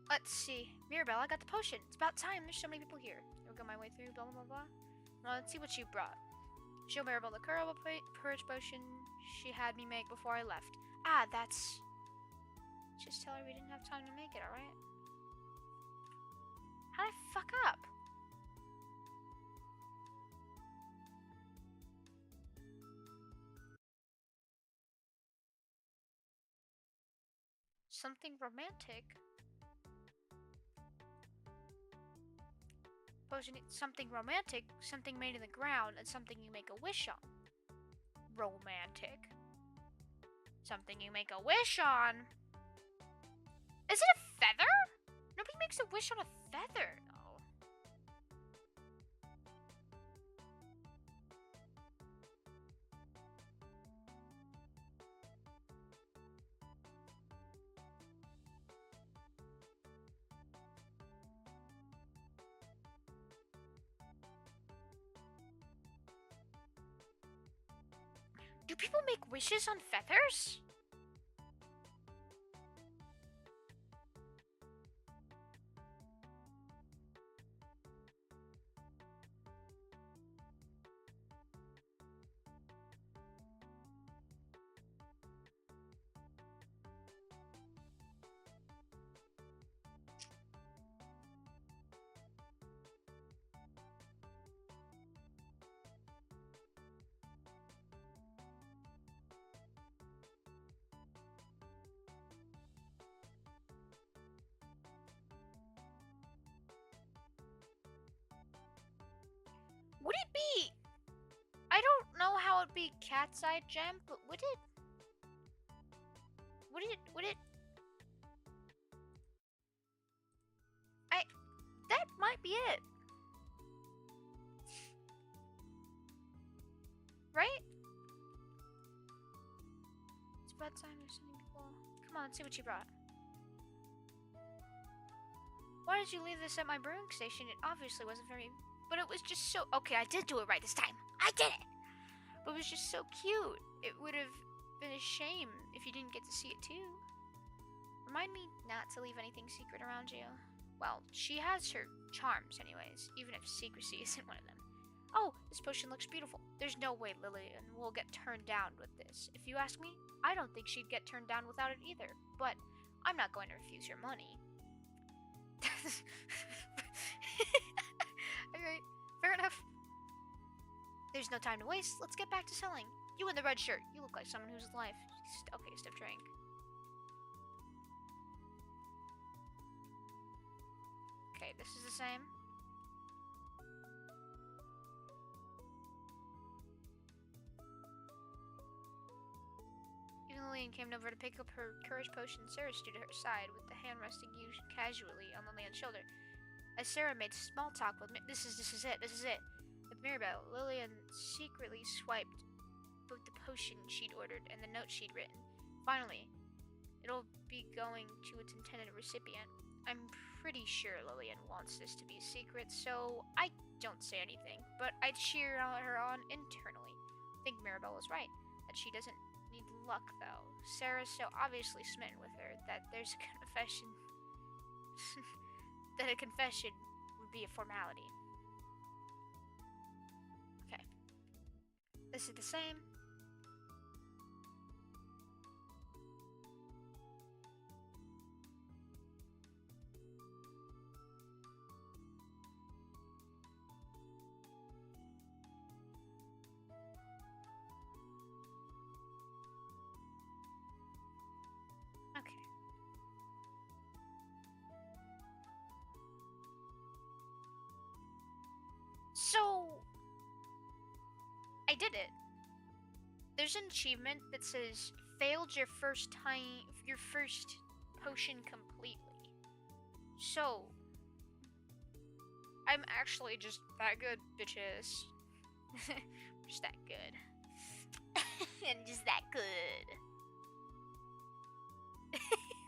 let's see. Mirabelle, I got the potion. It's about time. There's so many people here. I'll go my way through. Blah blah blah blah. Now let's see what you brought. Show Mirabelle the curable purge potion she had me make before I left. Ah, that's. Just tell her we didn't have time to make it. All right. How did I fuck up? Something romantic. Potion something romantic, something made in the ground, and something you make a wish on. Romantic. Something you make a wish on. Is it a feather? Nobody makes a wish on a feather. No. Do people make wishes on feathers? Would it be? I don't know how it'd be cat's eye gem, but would it? Would it? That might be it. Right? It's about time there's so many people. Come on, let's see what you brought. Why did you leave this at my brewing station? It obviously wasn't for me. But it was just so... Okay, I did do it right this time. I did it! But it was just so cute. It would have been a shame if you didn't get to see it too. Remind me not to leave anything secret around you. Well, she has her charms anyways, even if secrecy isn't one of them. Oh, this potion looks beautiful. There's no way Lillian will get turned down with this. If you ask me, I don't think she'd get turned down without it either. But I'm not going to refuse your money. Alright, fair enough. There's no time to waste. Let's get back to selling. You in the red shirt. You look like someone whose life... Okay, stiff drink. Okay, this is the same. Even Lillian came over to pick up her courage potion. Sarah stood at her side with the hand resting casually on Lillian's shoulder. As Sarah made small talk with this is it. With Mirabelle, Lillian secretly swiped both the potion she'd ordered and the note she'd written. Finally, it'll be going to its intended recipient. I'm pretty sure Lillian wants this to be a secret, so I don't say anything, but I cheer her on internally. I think Mirabelle was right, that she doesn't need luck, though. Sarah's so obviously smitten with her that there's a confession... that a confession would be a formality. Okay. This is the same. Okay. So, I did it. There's an achievement that says failed your first potion completely. So, I'm actually just that good, bitches. Just that good. And just that good.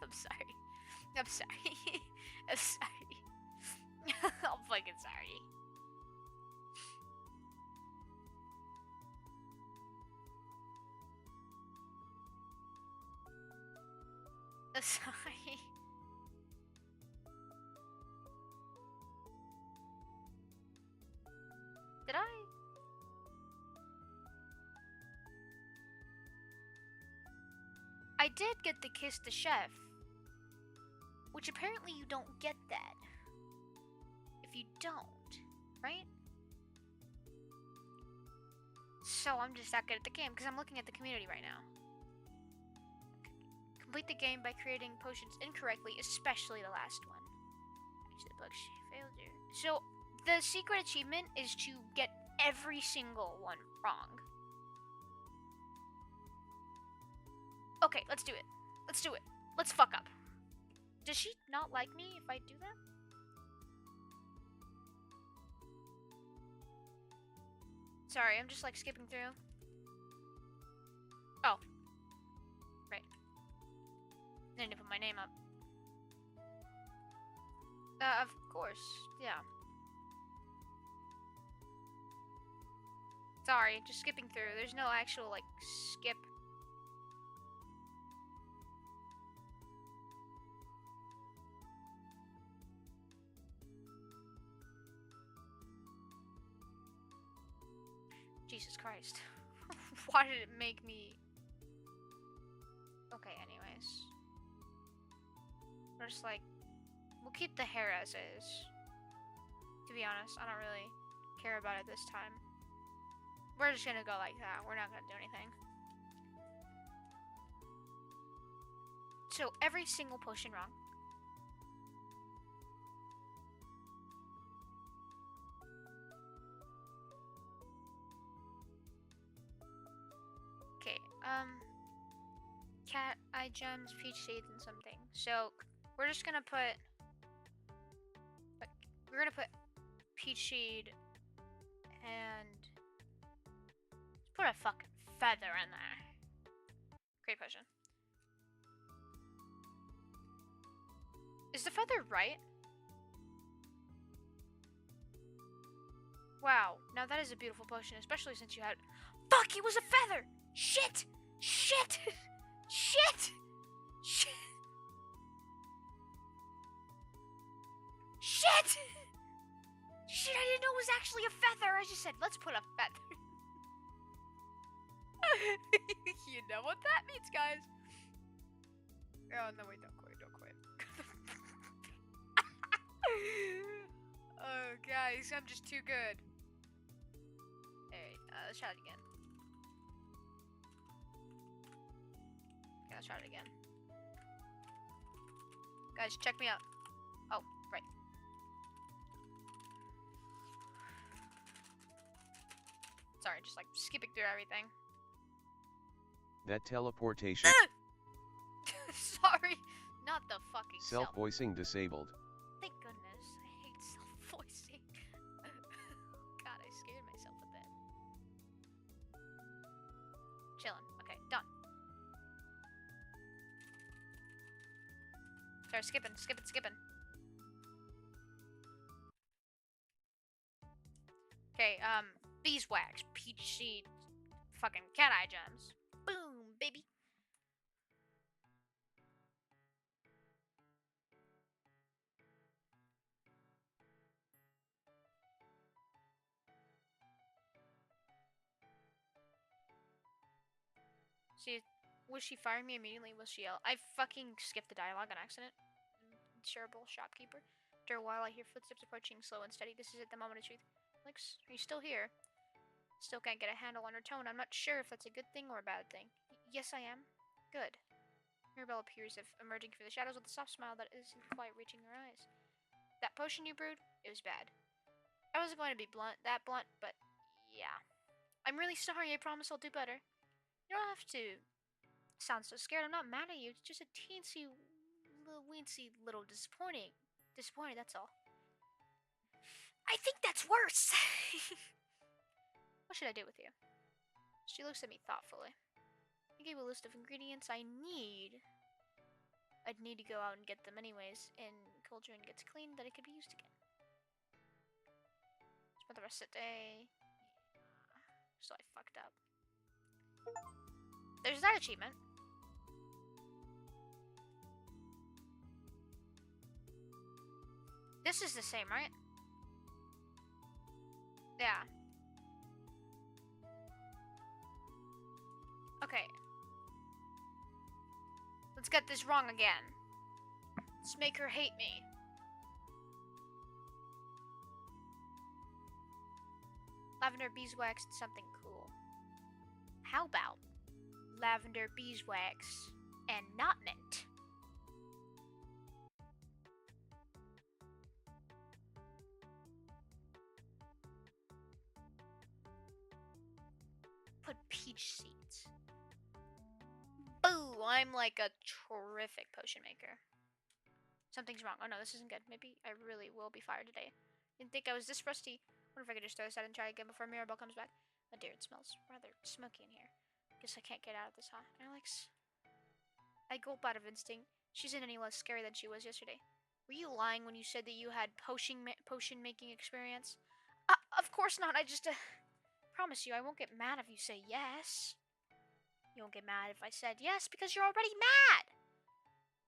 I'm sorry. I'm sorry. I'm sorry. I'm fucking sorry. I'm sorry. Did I? I did get the kiss the chef, which apparently you don't get that if you don't, right? So I'm just that good at the game because I'm looking at the community right now. Complete the game by creating potions incorrectly, especially the last one. Actually, the book failed you. So the secret achievement is to get every single one wrong. Okay, let's do it. Let's do it. Let's fuck up. Does she not like me if I do that? Sorry, I'm just like skipping through. Oh. Right. I need to put my name up. Of course. Yeah. Sorry, just skipping through. There's no actual, like, skip. Jesus Christ. Why did it make me... Okay, anyways. We're just like... We'll keep the hair as is. To be honest, I don't really care about it this time. We're just gonna go like that. We're not gonna do anything. So, every single potion wrong. Okay, cat eye gems, peach seeds, and something. So, we're just gonna put... We're gonna put peach seed and... Put a fucking feather in there. Great potion. Is the feather right? Wow, now that is a beautiful potion, especially since you had... Fuck, it was a feather! Shit! Shit! Shit! Shit! Shit! Shit, I didn't know it was actually a feather! I just said, let's put a feather. You know what that means, guys. Oh, no, wait, don't quit, don't quit. Oh, guys, I'm just too good. Alright, let's try it again. Okay, let's try it again. Guys, check me out. Oh, right. Sorry, just like skipping through everything. That teleportation. Sorry, not the fucking Self-voicing disabled. Thank goodness. I hate self-voicing. God, I scared myself a bit. Chillin'. Okay, done. Sorry, skipping. Okay, beeswax, peach seed, fucking cat eye gems. Boom, baby. Was she firing me immediately? Will she yell? I fucking skipped the dialogue on accident. Shareable shopkeeper. After a while, I hear footsteps approaching, slow and steady. This is at the moment of truth. Alex, are you still here? Still can't get a handle on her tone. I'm not sure if that's a good thing or a bad thing. Yes, I am. Good. Mirabelle appears emerging from the shadows with a soft smile that isn't quite reaching her eyes. That potion you brewed? It was bad. I wasn't going to be that blunt, but yeah. I'm really sorry. I promise I'll do better. You don't have to sound so scared. I'm not mad at you. It's just a teensy, weensy little disappointed, that's all. I think that's worse. What should I do with you? She looks at me thoughtfully. I gave a list of ingredients I'd need to go out and get them anyways, and Cauldron gets clean that it could be used again. Spent the rest of the day. So I fucked up. There's that achievement. This is the same, right? Yeah. Okay. Let's get this wrong again. Let's make her hate me. Lavender beeswax and something cool. How about lavender beeswax and not mint? Put peach seeds. Boo! I'm like a terrific potion maker. Something's wrong. Oh no, this isn't good. Maybe I really will be fired today. Didn't think I was this rusty. Wonder if I could just throw this out and try again before Mirabelle comes back. Oh dear, it smells rather smoky in here. Guess I can't get out of this, huh? Alex? I gulp out of instinct. She isn't any less scary than she was yesterday. Were you lying when you said that you had potion making experience? Of course not. I just promise you I won't get mad if you say yes. You won't get mad if I said yes because you're already mad.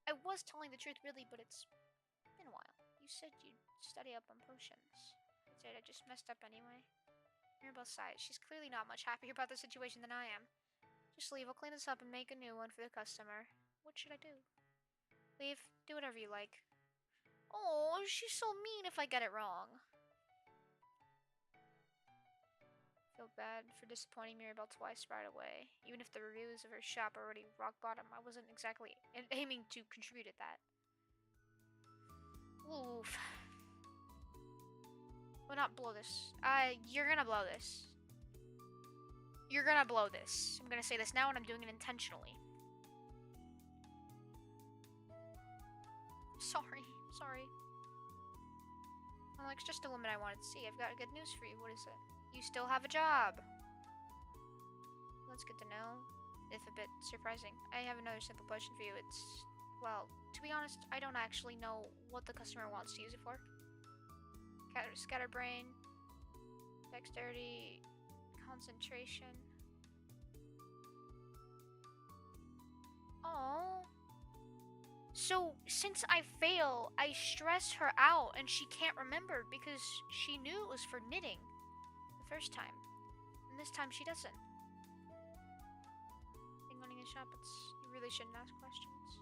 I was telling the truth really, but it's been a while. You said you'd study up on potions. I just messed up anyway. Mirabelle sighs. She's clearly not much happier about the situation than I am. Just leave. I'll clean this up and make a new one for the customer. What should I do? Leave. Do whatever you like. Oh, she's so mean if I get it wrong. Feel bad for disappointing Mirabelle twice right away. Even if the reviews of her shop are already rock bottom, I wasn't exactly aiming to contribute at that. Oof. Well, not blow this. You're gonna blow this. You're gonna blow this. I'm gonna say this now and I'm doing it intentionally. Sorry. Alex, just a woman I wanted to see. I've got good news for you. What is it? You still have a job. That's good to know. If a bit surprising. I have another simple potion for you. It's, well, to be honest, I don't actually know what the customer wants to use it for. Scatterbrain. dexterity, concentration. Oh. So, since I fail, I stress her out and she can't remember because she knew it was for knitting the first time. And this time she doesn't. In running a shop, you really shouldn't ask questions.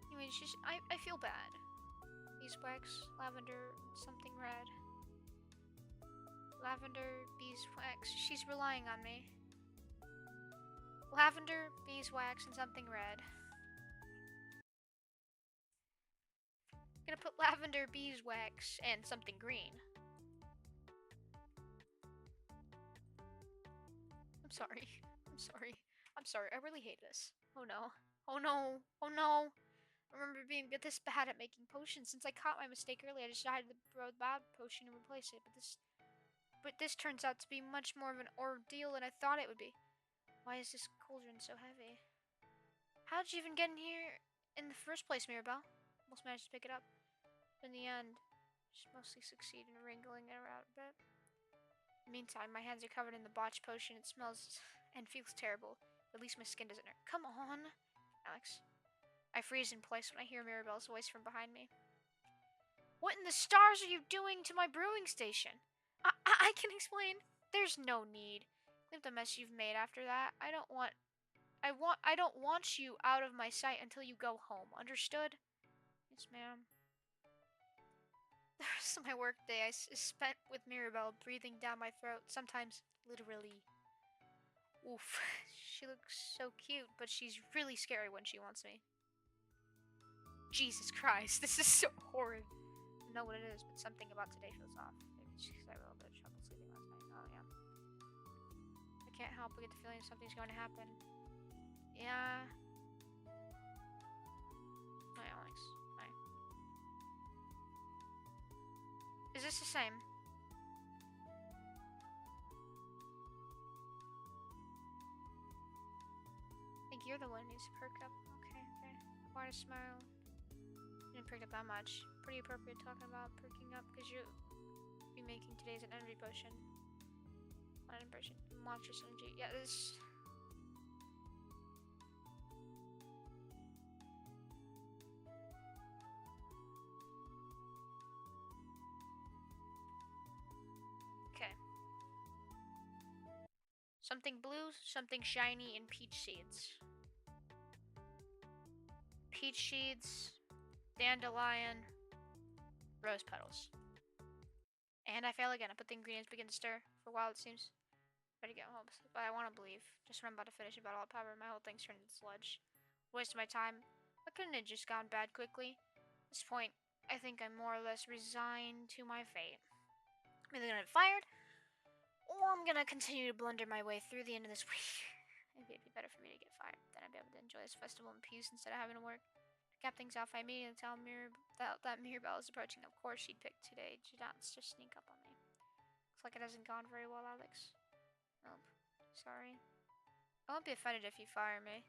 Anyway, I feel bad. Beeswax, lavender, something red. Lavender, beeswax. She's relying on me. Lavender, beeswax, and something red. I'm gonna put lavender, beeswax, and something green. I'm sorry. I'm sorry. I'm sorry. I really hate this. Oh no. Oh no. Oh no. I remember being this bad at making potions. Since I caught my mistake early, I decided to throw the bad potion and replace it. But this turns out to be much more of an ordeal than I thought it would be. Why is this cauldron so heavy? How did you even get in here in the first place, Mirabelle? Almost managed to pick it up. But in the end, just mostly succeed in wrangling it around a bit. In the meantime, my hands are covered in the botched potion. It smells and feels terrible. At least my skin doesn't hurt. Come on, Alex. I freeze in place when I hear Mirabelle's voice from behind me. What in the stars are you doing to my brewing station? I can explain. There's no need. Leave the mess you've made after that. I don't want you out of my sight until you go home. Understood? Yes, ma'am. The rest of my work day is spent with Mirabelle breathing down my throat, sometimes literally. Oof. She looks so cute, but she's really scary when she wants me. Jesus Christ, this is so horrid. I don't know what it is, but something about today feels off. Maybe it's because I had a little bit of trouble sleeping last night. Oh, yeah. I can't help but get the feeling something's going to happen. Yeah. Hi, Alex. Hi. Is this the same? I think you're the one who needs to perk up. Okay. Quite a smile. Didn't perk up that much. Pretty appropriate talking about perking up because you'll be making today's an energy potion. Not an potion. Monstrous energy. Yeah, this. Okay. Something blue, something shiny, and peach seeds. Peach seeds, dandelion, rose petals. And I fail again. I put the ingredients, begin to stir. For a while it seems ready to get home, but I want to believe. Just when I'm about to finish about all power, my whole thing's turned into sludge. Wasted my time. Why couldn't it just gone bad quickly? At this point, I think I'm more or less resigned to my fate. I'm either gonna get fired, or I'm gonna continue to blunder my way through the end of this week. Maybe it'd be better for me to get fired. Then I'd be able to enjoy this festival in peace instead of having to work. To cap things off, I immediately tell that Mirabelle is approaching. Of course, she'd pick today to not just sneak up on me. Looks like it hasn't gone very well, Alex. Nope. Sorry. I won't be offended if you fire me.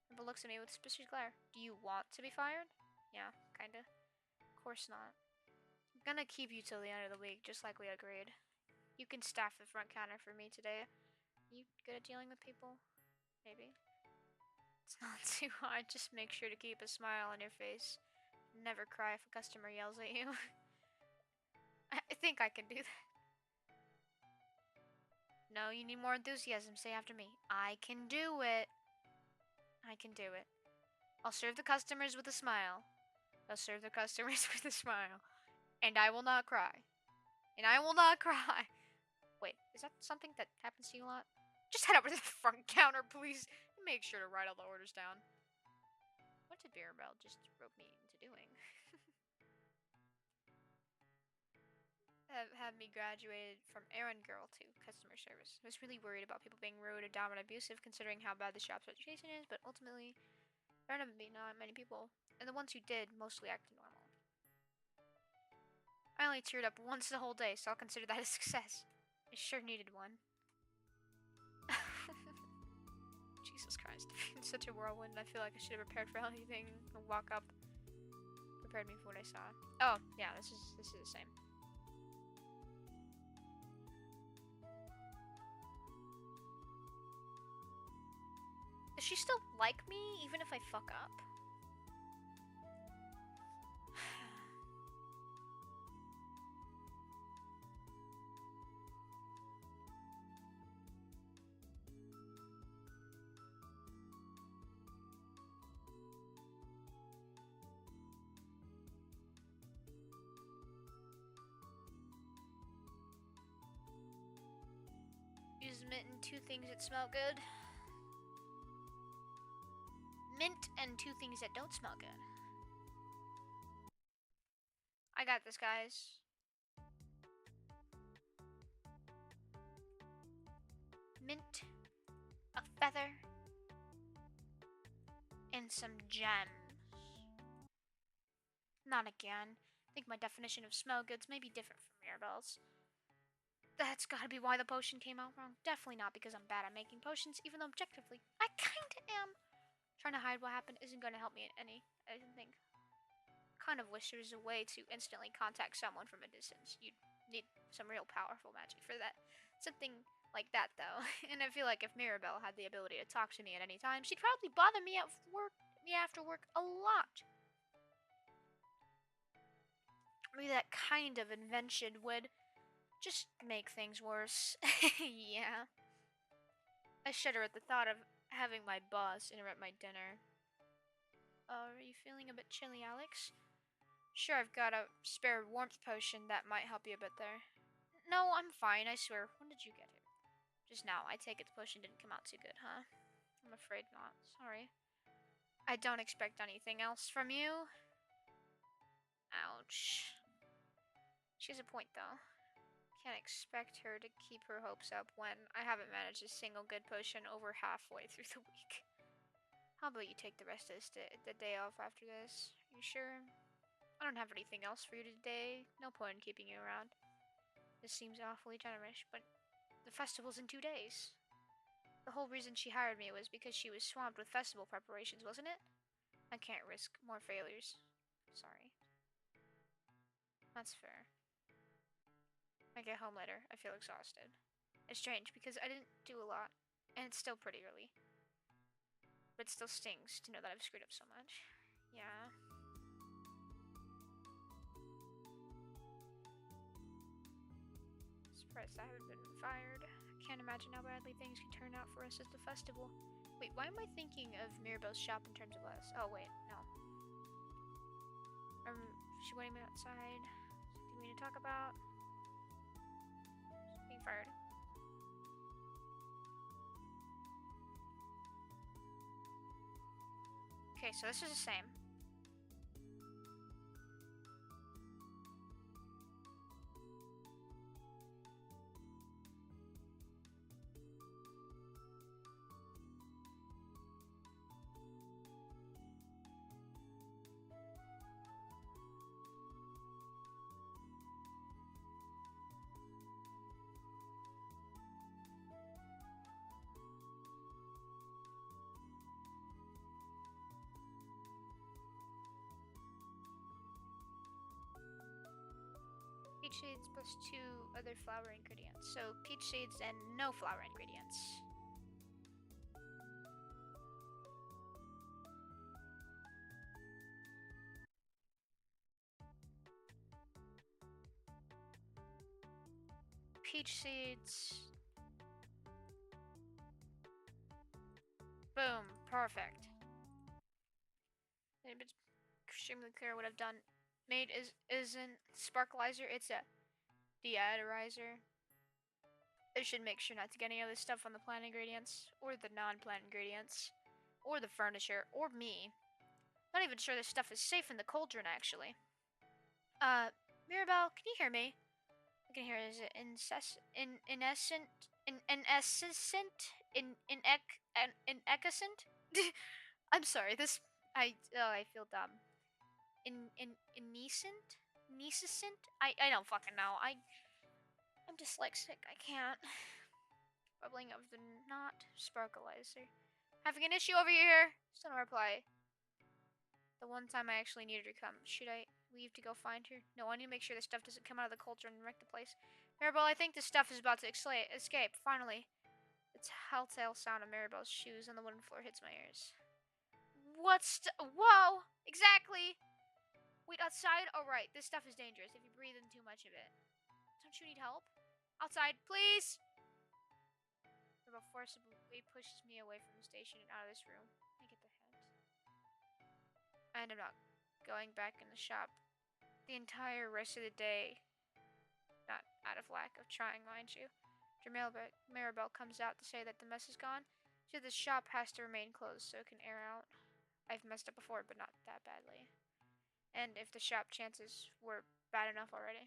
Mirabelle looks at me with a suspicious glare. Do you want to be fired? Yeah, kinda. Of course not. I'm gonna keep you till the end of the week, just like we agreed. You can staff the front counter for me today. You good at dealing with people? Maybe. It's not too hard. Just make sure to keep a smile on your face. Never cry if a customer yells at you. I think I can do that. No, you need more enthusiasm. Say after me. I can do it. I can do it. I'll serve the customers with a smile. I'll serve the customers with a smile. And I will not cry. And I will not cry. Wait, is that something that happens to you a lot? Just head over to the front counter, please. And make sure to write all the orders down. What did Mirabelle just rope me into doing? Have me graduated from errand girl to customer service. I was really worried about people being rude or dumb and abusive considering how bad the shop's reputation is, but ultimately, there aren't not many people, and the ones who did mostly acted normal. I only teared up once the whole day, so I'll consider that a success. I sure needed one. Jesus Christ. It's such a whirlwind. I feel like I should have prepared for anything. I'll walk up. Prepared me for what I saw. Oh, yeah, this is the same. she still like me even if I fuck up? Use mint and 2 things that smell good. Mint and 2 things that don't smell good. I got this, guys. Mint, a feather, and some gems. Not again. I think my definition of smell goods may be different from Mirabelle's. That's gotta be why the potion came out wrong. Definitely not because I'm bad at making potions, even though objectively I kinda am. Trying to hide what happened isn't gonna help me any. I don't think. Kind of wish there was a way to instantly contact someone from a distance. You'd need some real powerful magic for that. Something like that, though. And I feel like if Mirabelle had the ability to talk to me at any time, she'd probably bother me after work a lot. Maybe that kind of invention would just make things worse. Yeah. I shudder at the thought of having my boss interrupt my dinner. Are you feeling a bit chilly, Alex? Sure, I've got a spare warmth potion that might help you a bit there. No, I'm fine, I swear. When did you get here? Just now. I take it the potion didn't come out too good, huh? I'm afraid not. Sorry. I don't expect anything else from you. Ouch. She has a point, though. Can't expect her to keep her hopes up when I haven't managed a single good potion over halfway through the week. How about you take the rest of the day off after this? You sure? I don't have anything else for you today. No point in keeping you around. This seems awfully generous, but the festival's in 2 days. The whole reason she hired me was because she was swamped with festival preparations, wasn't it? I can't risk more failures. Sorry. That's fair. I get home later. I feel exhausted. It's strange because I didn't do a lot, and it's still pretty early. But it still stings to know that I've screwed up so much. Yeah. Surprised I haven't been fired. I can't imagine how badly things can turn out for us at the festival. Wait, why am I thinking of Mirabelle's shop in terms of us? Oh, wait, no. She waiting me outside. Something we need to talk about. Being fired. Okay, so this is the same. Peach seeds plus 2 other flower ingredients. So peach seeds and no flower ingredients. Peach seeds. Boom. Perfect. It's extremely clear what I've done. Made isn't sparklizer, it's a deodorizer. I should make sure not to get any other stuff on the plant ingredients, or the non-plant ingredients, or the furniture, or me. Not even sure this stuff is safe in the cauldron, actually. Mirabelle, can you hear me? I can hear is it incessant. I'm sorry, I feel dumb. Nescent? I don't fucking know. I'm dyslexic. I can't. Bubbling of the not sparkleizer. Having an issue over here? Still no reply. The one time I actually needed her to come. Should I leave to go find her? No, I need to make sure this stuff doesn't come out of the cauldron and wreck the place. Mirabelle, I think this stuff is about to escape. Finally. The The telltale sound of Maribel's shoes on the wooden floor hits my ears. Whoa! Exactly! Wait, outside? Alright, this stuff is dangerous if you breathe in too much of it. Don't you need help? Outside, please! Maribel forcibly pushes me away from the station and out of this room. I get the hint. I end up not going back in the shop. The entire rest of the day. Not out of lack of trying, mind you. After Maribel comes out to say that the mess is gone, she said the shop has to remain closed so it can air out. I've messed up before, but not that badly. And if the shop chances were bad enough already.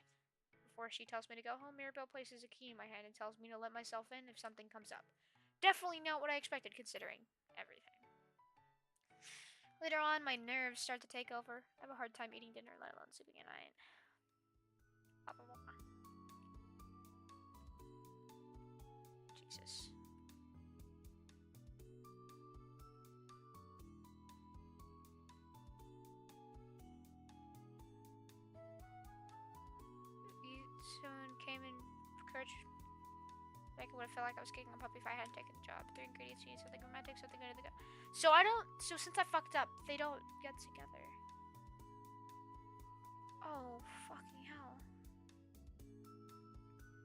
Before she tells me to go home, Maribel places a key in my hand and tells me to let myself in if something comes up. Definitely not what I expected, considering everything. Later on, my nerves start to take over. I have a hard time eating dinner, let alone sleeping at night. Jesus. Someone came and encouraged. Like, it would have felt like I was kicking a puppy if I hadn't taken the job. 3 ingredients, you need something romantic, something good to go. So since I fucked up, they don't get together. Oh, fucking hell.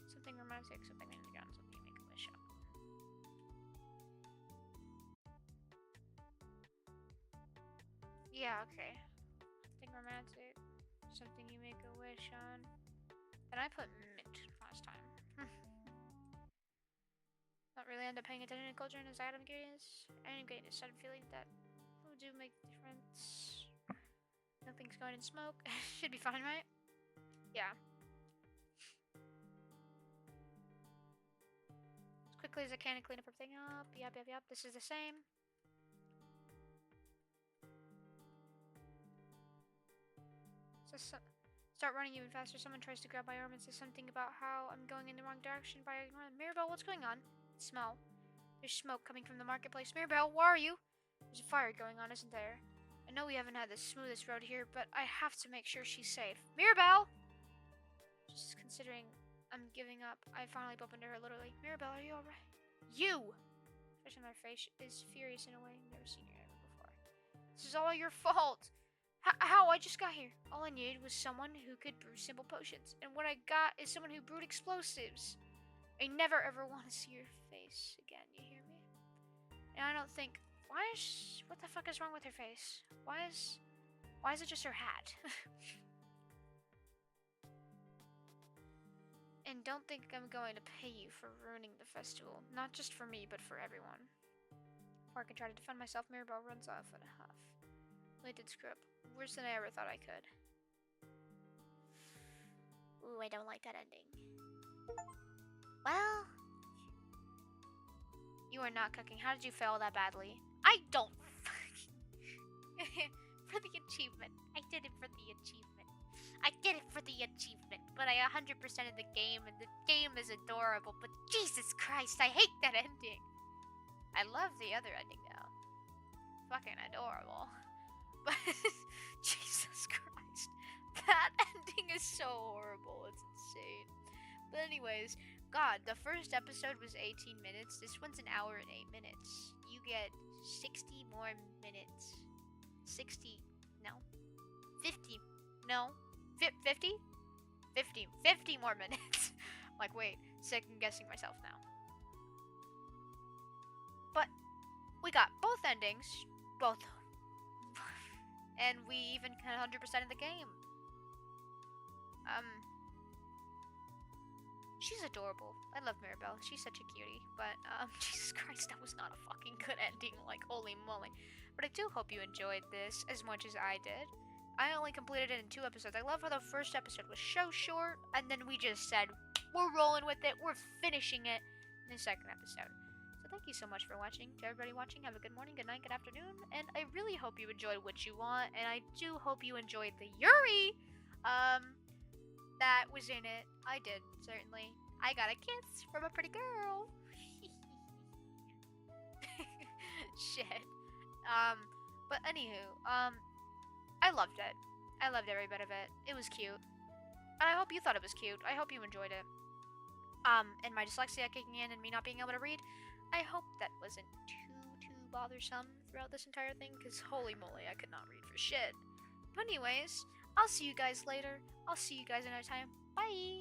Something romantic, something good to go, something you make a wish on. Yeah, okay. Something romantic, something you make a wish on. And I put mint last time. Not really end up paying attention to culture and its item ingredients. I am getting a sudden feeling that food do make a difference. Nothing's going in smoke. Should be fine, right? Yeah. As quickly as I can to clean up everything up. Yep. This is the same. Start running even faster. Someone tries to grab my arm and says something about how I'm going in the wrong direction by ignoring Maribel, what's going on? Smell. There's smoke coming from the marketplace. Maribel, where are you? There's a fire going on, isn't there? I know we haven't had the smoothest road here, but I have to make sure she's safe. Maribel! Just considering I'm giving up, I finally bump into her literally. Maribel, are you alright? You! Expression on her face is furious in a way I've never seen her ever before. This is all your fault! How? I just got here. All I needed was someone who could brew simple potions. And what I got is someone who brewed explosives. I never ever want to see your face again, you hear me? And I don't think, what the fuck is wrong with her face? Why is it just her hat? And don't think I'm going to pay you for ruining the festival. Not just for me, but for everyone. Before I can try to defend myself, Maribel runs off in a huff. I did screw up. Worse than I ever thought I could. Ooh, I don't like that ending. Well... You are not cooking. How did you fail that badly? I don't for the achievement. I did it for the achievement. I did it for the achievement. But I 100% of the game, and the game is adorable. But Jesus Christ, I hate that ending. I love the other ending, though. Fucking adorable. But Jesus Christ, that ending is so horrible. It's insane. But anyways, God, the first episode was 18 minutes. This one's an hour and 8 minutes. You get 60 more minutes. 60, no. 50, no. 50? 50 more minutes. Like, wait, second guessing myself now. But we got both endings. Both. And we even had 100% of the game. She's adorable. I love Maribel. She's such a cutie. But, Jesus Christ, that was not a fucking good ending. Like, holy moly. But I do hope you enjoyed this as much as I did. I only completed it in 2 episodes. I love how the first episode was so short, and then we just said, we're rolling with it, we're finishing it in the second episode. So thank you so much for watching. To everybody watching, have a good morning, good night, good afternoon, and I really hope you enjoyed What You Want, and I do hope you enjoyed the Yuri, that was in it. I did, certainly. I got a kiss from a pretty girl. Shit. But anywho, I loved it. I loved every bit of it. It was cute. And I hope you thought it was cute. I hope you enjoyed it. And my dyslexia kicking in and me not being able to read I hope that wasn't too bothersome throughout this entire thing, because holy moly, I could not read for shit. But anyways, I'll see you guys later. I'll see you guys another time. Bye!